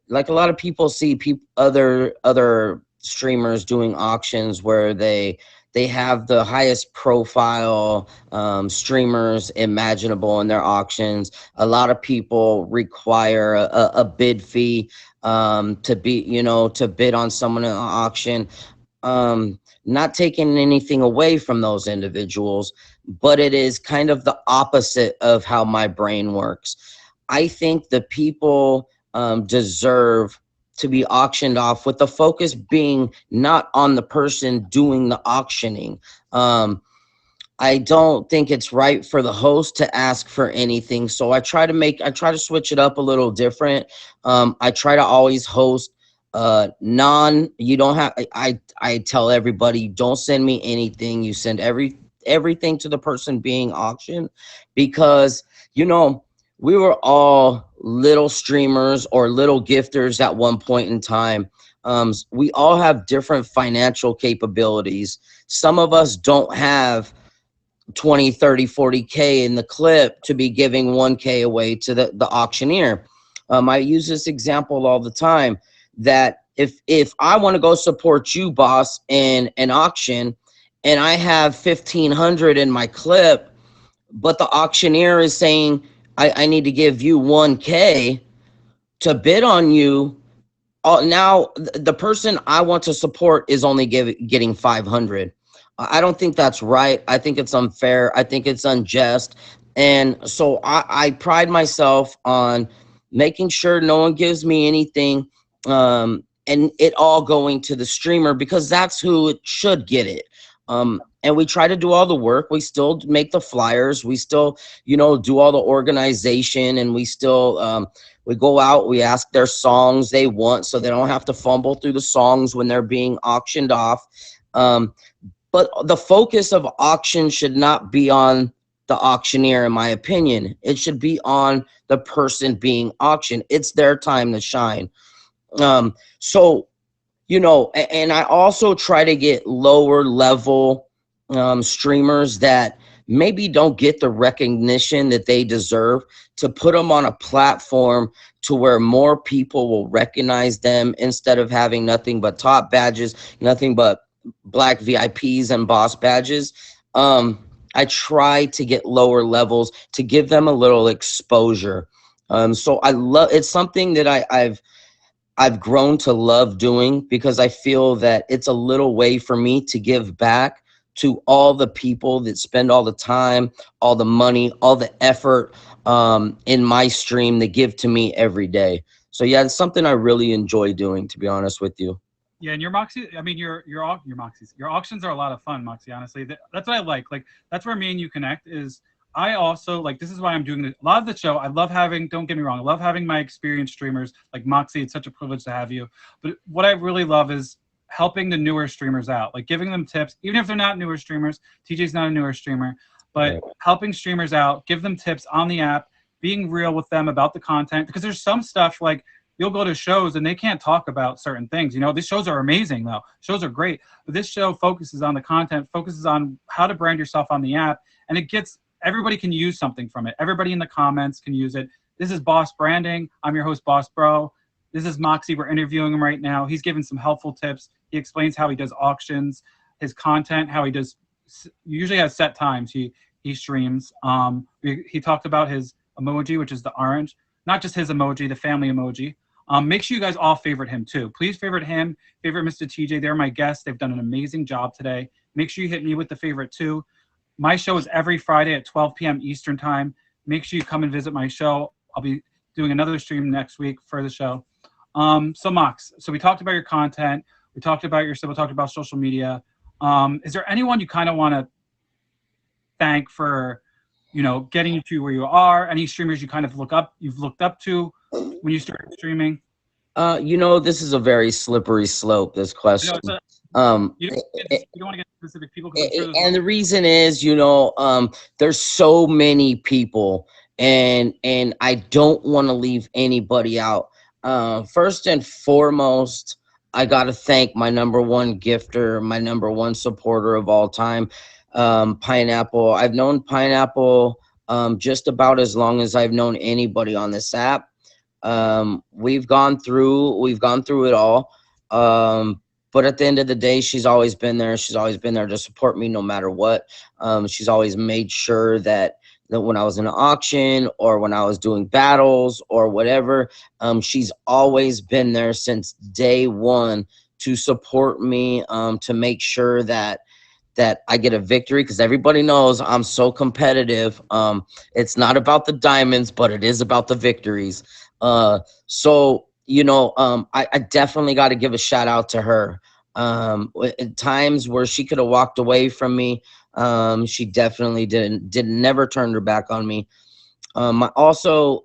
Like a lot of people see other streamers doing auctions where they have the highest profile streamers imaginable in their auctions. A lot of people require a bid fee to bid on someone in an auction. Not taking anything away from those individuals, but it is kind of the opposite of how my brain works. I think the people deserve to be auctioned off, with the focus being not on the person doing the auctioning. I don't think it's right for the host to ask for anything. So I try to switch it up a little different. I try to always host you don't have, I tell everybody, don't send me anything. You send everything to the person being auctioned, because, we were all little streamers or little gifters at one point in time. We all have different financial capabilities. Some of us don't have 20, 30, 40K in the clip to be giving 1K away to the auctioneer. I use this example all the time, that if I want to go support you, boss, in an auction, and I have 1,500 in my clip, but the auctioneer is saying I need to give you 1K to bid on you. Now the person I want to support is only getting 500. I don't think that's right. I think it's unfair. I think it's unjust. And so I pride myself on making sure no one gives me anything, and it all going to the streamer, because that's who it should get it. And we try to do all the work. We still make the flyers. We still, do all the organization, and we still, we go out, we ask their songs they want, so they don't have to fumble through the songs when they're being auctioned off. But the focus of auction should not be on the auctioneer, in my opinion. It should be on the person being auctioned. It's their time to shine. So, and I also try to get lower level streamers that maybe don't get the recognition that they deserve, to put them on a platform to where more people will recognize them, instead of having nothing but top badges, nothing but black VIPs and boss badges. I try to get lower levels to give them a little exposure. So it's something that I've grown to love doing, because I feel that it's a little way for me to give back to all the people that spend all the time, all the money, all the effort in my stream, that give to me every day. So yeah, it's something I really enjoy doing, to be honest with you. Yeah, and your Moxie, I mean, your Moxies, your auctions are a lot of fun, Moxie, honestly. That's what I like. Like, that's where me and you connect. Is I also, like, this is why I'm doing a lot of the show. I love having, don't get me wrong, I love having my experienced streamers like Moxie. It's such a privilege to have you. But what I really love is helping the newer streamers out, like giving them tips, even if they're not newer streamers. TJ's not a newer streamer, but helping streamers out, give them tips on the app, being real with them about the content, because there's some stuff, like, you'll go to shows and they can't talk about certain things. These shows are amazing, though. Shows are great. But this show focuses on the content, focuses on how to brand yourself on the app. And everybody can use something from it. Everybody in the comments can use it. This is Boss Branding. I'm your host, Boss Bro. This is Moxie. We're interviewing him right now. He's giving some helpful tips. He explains how he does auctions, his content, how he does, usually has set times he streams. He talked about his emoji, which is the orange. Not just his emoji, the family emoji. Make sure you guys all favorite him too. Please favorite him, favorite Mr. TJ. They're my guests. They've done an amazing job today. Make sure you hit me with the favorite too. My show is every Friday at 12 p.m. Eastern time. Make sure you come and visit my show. I'll be doing another stream next week for the show. So Mox, so we talked about your content. We talked about your stuff. We talked about social media. Is there anyone you kind of want to thank for, getting you to where you are? Any streamers you've looked up to when you started streaming? This is a very slippery slope, this question. You don't want to get specific people. And the reason is, there's so many people, and I don't want to leave anybody out. First and foremost, I got to thank my number one gifter, my number one supporter of all time, Pineapple. I've known Pineapple just about as long as I've known anybody on this app. We've gone through it all. But at the end of the day, she's always been there. She's always been there to support me no matter what. She's always made sure that when I was in an auction or when I was doing battles or whatever, she's always been there since day one to support me, to make sure that I get a victory, because everybody knows I'm so competitive. It's not about the diamonds, but it is about the victories. So, I definitely got to give a shout out to her. At times where she could have walked away from me, she definitely never turned her back on me. I also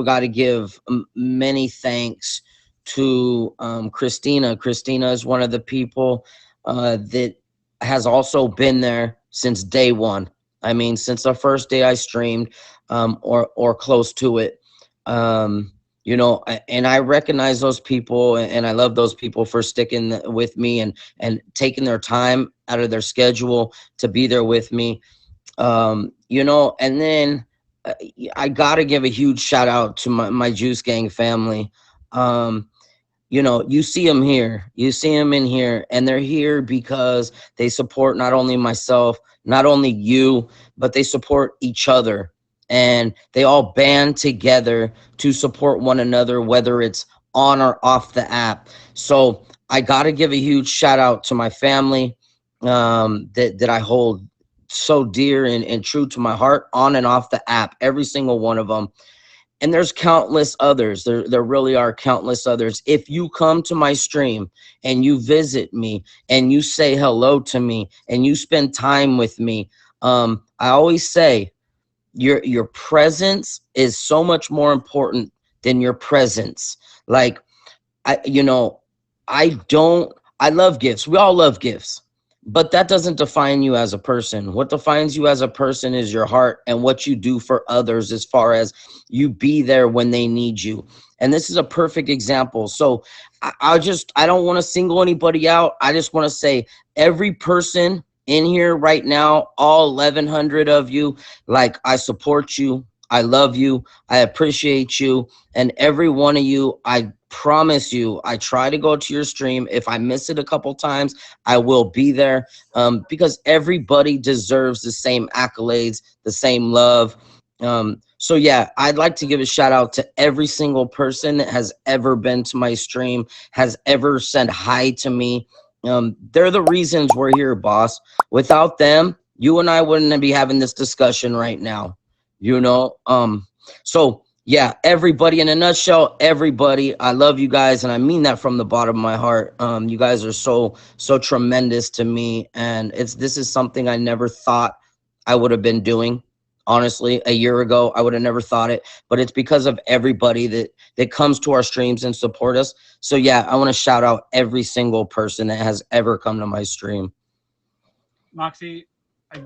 got to give many thanks to Christina. Christina is one of the people that has also been there since day one. I mean, since the first day I streamed, or close to it. And I recognize those people, and I love those people for sticking with me and taking their time out of their schedule to be there with me. And then I gotta give a huge shout out to my Juice Gang family. You know, you see them here, you see them in here, and they're here because they support not only myself, not only you, but they support each other. And they all band together to support one another, whether it's on or off the app. So I got to give a huge shout out to my family that I hold so dear and true to my heart on and off the app, every single one of them. And there's countless others. There really are countless others. If you come to my stream and you visit me and you say hello to me and you spend time with me, I always say your presence is so much more important than your presence. Like, you know, I love gifts. We all love gifts. But that doesn't define you as a person. What defines you as a person is your heart and what you do for others, as far as you be there when they need you. And this is a perfect example. So I don't want to single anybody out. I just want to say every person in here right now, all 1,100 of you, like, I support you. I love you. I appreciate you. And every one of you, I promise you, I try to go to your stream. If I miss it a couple times, I will be there, because everybody deserves the same accolades, the same love. So yeah, I'd like to give a shout out to every single person that has ever been to my stream, has ever said hi to me. They're the reasons we're here, boss. Without them, you and I wouldn't be having this discussion right now, you know? So yeah, everybody, in a nutshell, everybody, I love you guys, and I mean that from the bottom of my heart. You guys are so tremendous to me, and this is something I never thought I would have been doing. Honestly, a year ago, I would have never thought it, but it's because of everybody that comes to our streams and support us. So yeah, I want to shout out every single person that has ever come to my stream. Moxie,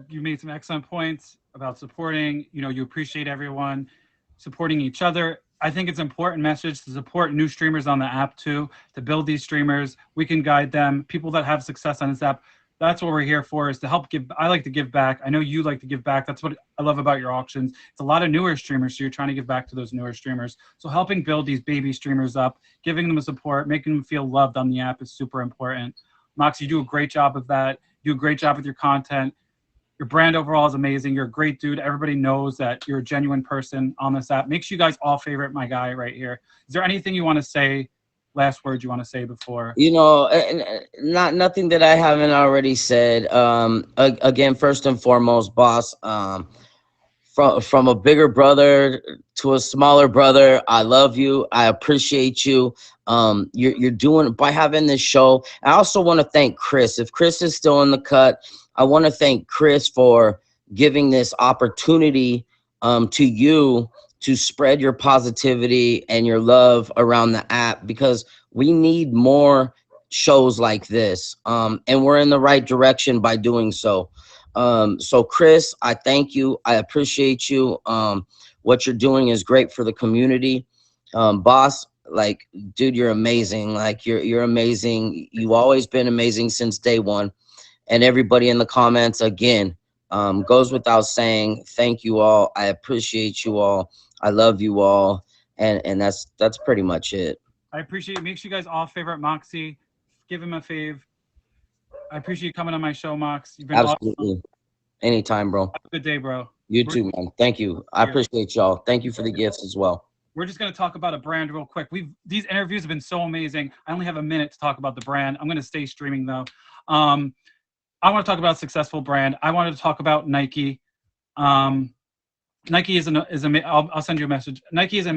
you made some excellent points about supporting. You know, you appreciate everyone supporting each other. I think it's an important message to support new streamers on the app too, to build these streamers. We can guide them. People that have success on this app, that's what we're here for, is to help give. I like to give back. I know you like to give back. That's what I love about your auctions. It's a lot of newer streamers, so you're trying to give back to those newer streamers. So helping build these baby streamers up, giving them support, making them feel loved on the app is super important. Moxie, you do a great job of that. You do a great job with your content. Your brand overall is amazing. You're a great dude. Everybody knows that you're a genuine person on this app. Makes you guys all favorite my guy right here. Is there anything you want to say, last words you want to say before? You know, nothing that I haven't already said. Again, first and foremost, boss, from a bigger brother to a smaller brother, I love you. I appreciate you. You're doing, by having this show. I also want to thank Chris. If Chris is still in the cut, I want to thank Chris for giving this opportunity to you to spread your positivity and your love around the app, because we need more shows like this. And we're in the right direction by doing so. So Chris, I thank you. I appreciate you. What you're doing is great for the community. Boss, like, dude, you're amazing. Like, you're amazing. You've always been amazing since day one. And everybody in the comments, again, goes without saying, thank you all. I appreciate you all. I love you all. And that's pretty much it. I appreciate it. Make sure you guys all favorite Moxie. Give him a fave. I appreciate you coming on my show, Mox. You've been Absolutely. awesome. Anytime, bro. Have a good day, bro. You too, man. Thank you. I appreciate y'all. Thank you for the gifts as well. We're just going to talk about a brand real quick. These interviews have been so amazing. I only have a minute to talk about the brand. I'm going to stay streaming though. I want to talk about a successful brand. I wanted to talk about Nike. Nike I'll send you a message. Nike is an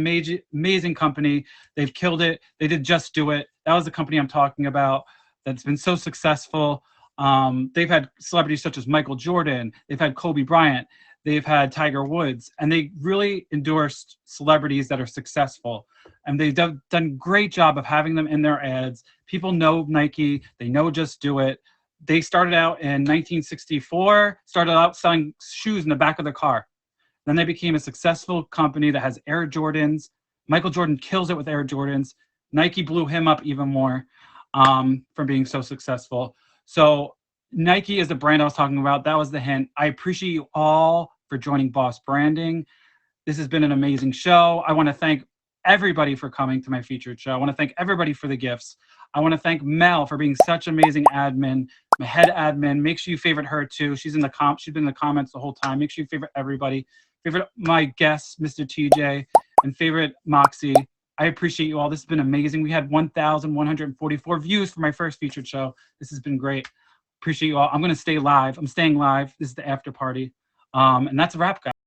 amazing company. They've killed it. They did Just Do It. That was the company I'm talking about that's been so successful. They've had celebrities such as Michael Jordan. They've had Kobe Bryant. They've had Tiger Woods. And they really endorsed celebrities that are successful. And they've done a great job of having them in their ads. People know Nike. They know Just Do It. They started out in 1964, started out selling shoes in the back of their car. Then they became a successful company that has Air Jordans. Michael Jordan kills it with Air Jordans. Nike blew him up even more from being so successful. So Nike is the brand I was talking about. That was the hint. I appreciate you all for joining Boss Branding. This has been an amazing show. I want to thank everybody for coming to my featured show. I want to thank everybody for the gifts. I want to thank Mel for being such an amazing admin, my head admin. Make sure you favorite her too. She's been in the comments the whole time. Make sure you favorite everybody. Favorite my guests, Mr. TJ, and favorite Moxie. I appreciate you all. This has been amazing. We had 1,144 views for my first featured show. This has been great. Appreciate you all. I'm going to stay live. I'm staying live. This is the after party. And that's a wrap, guys.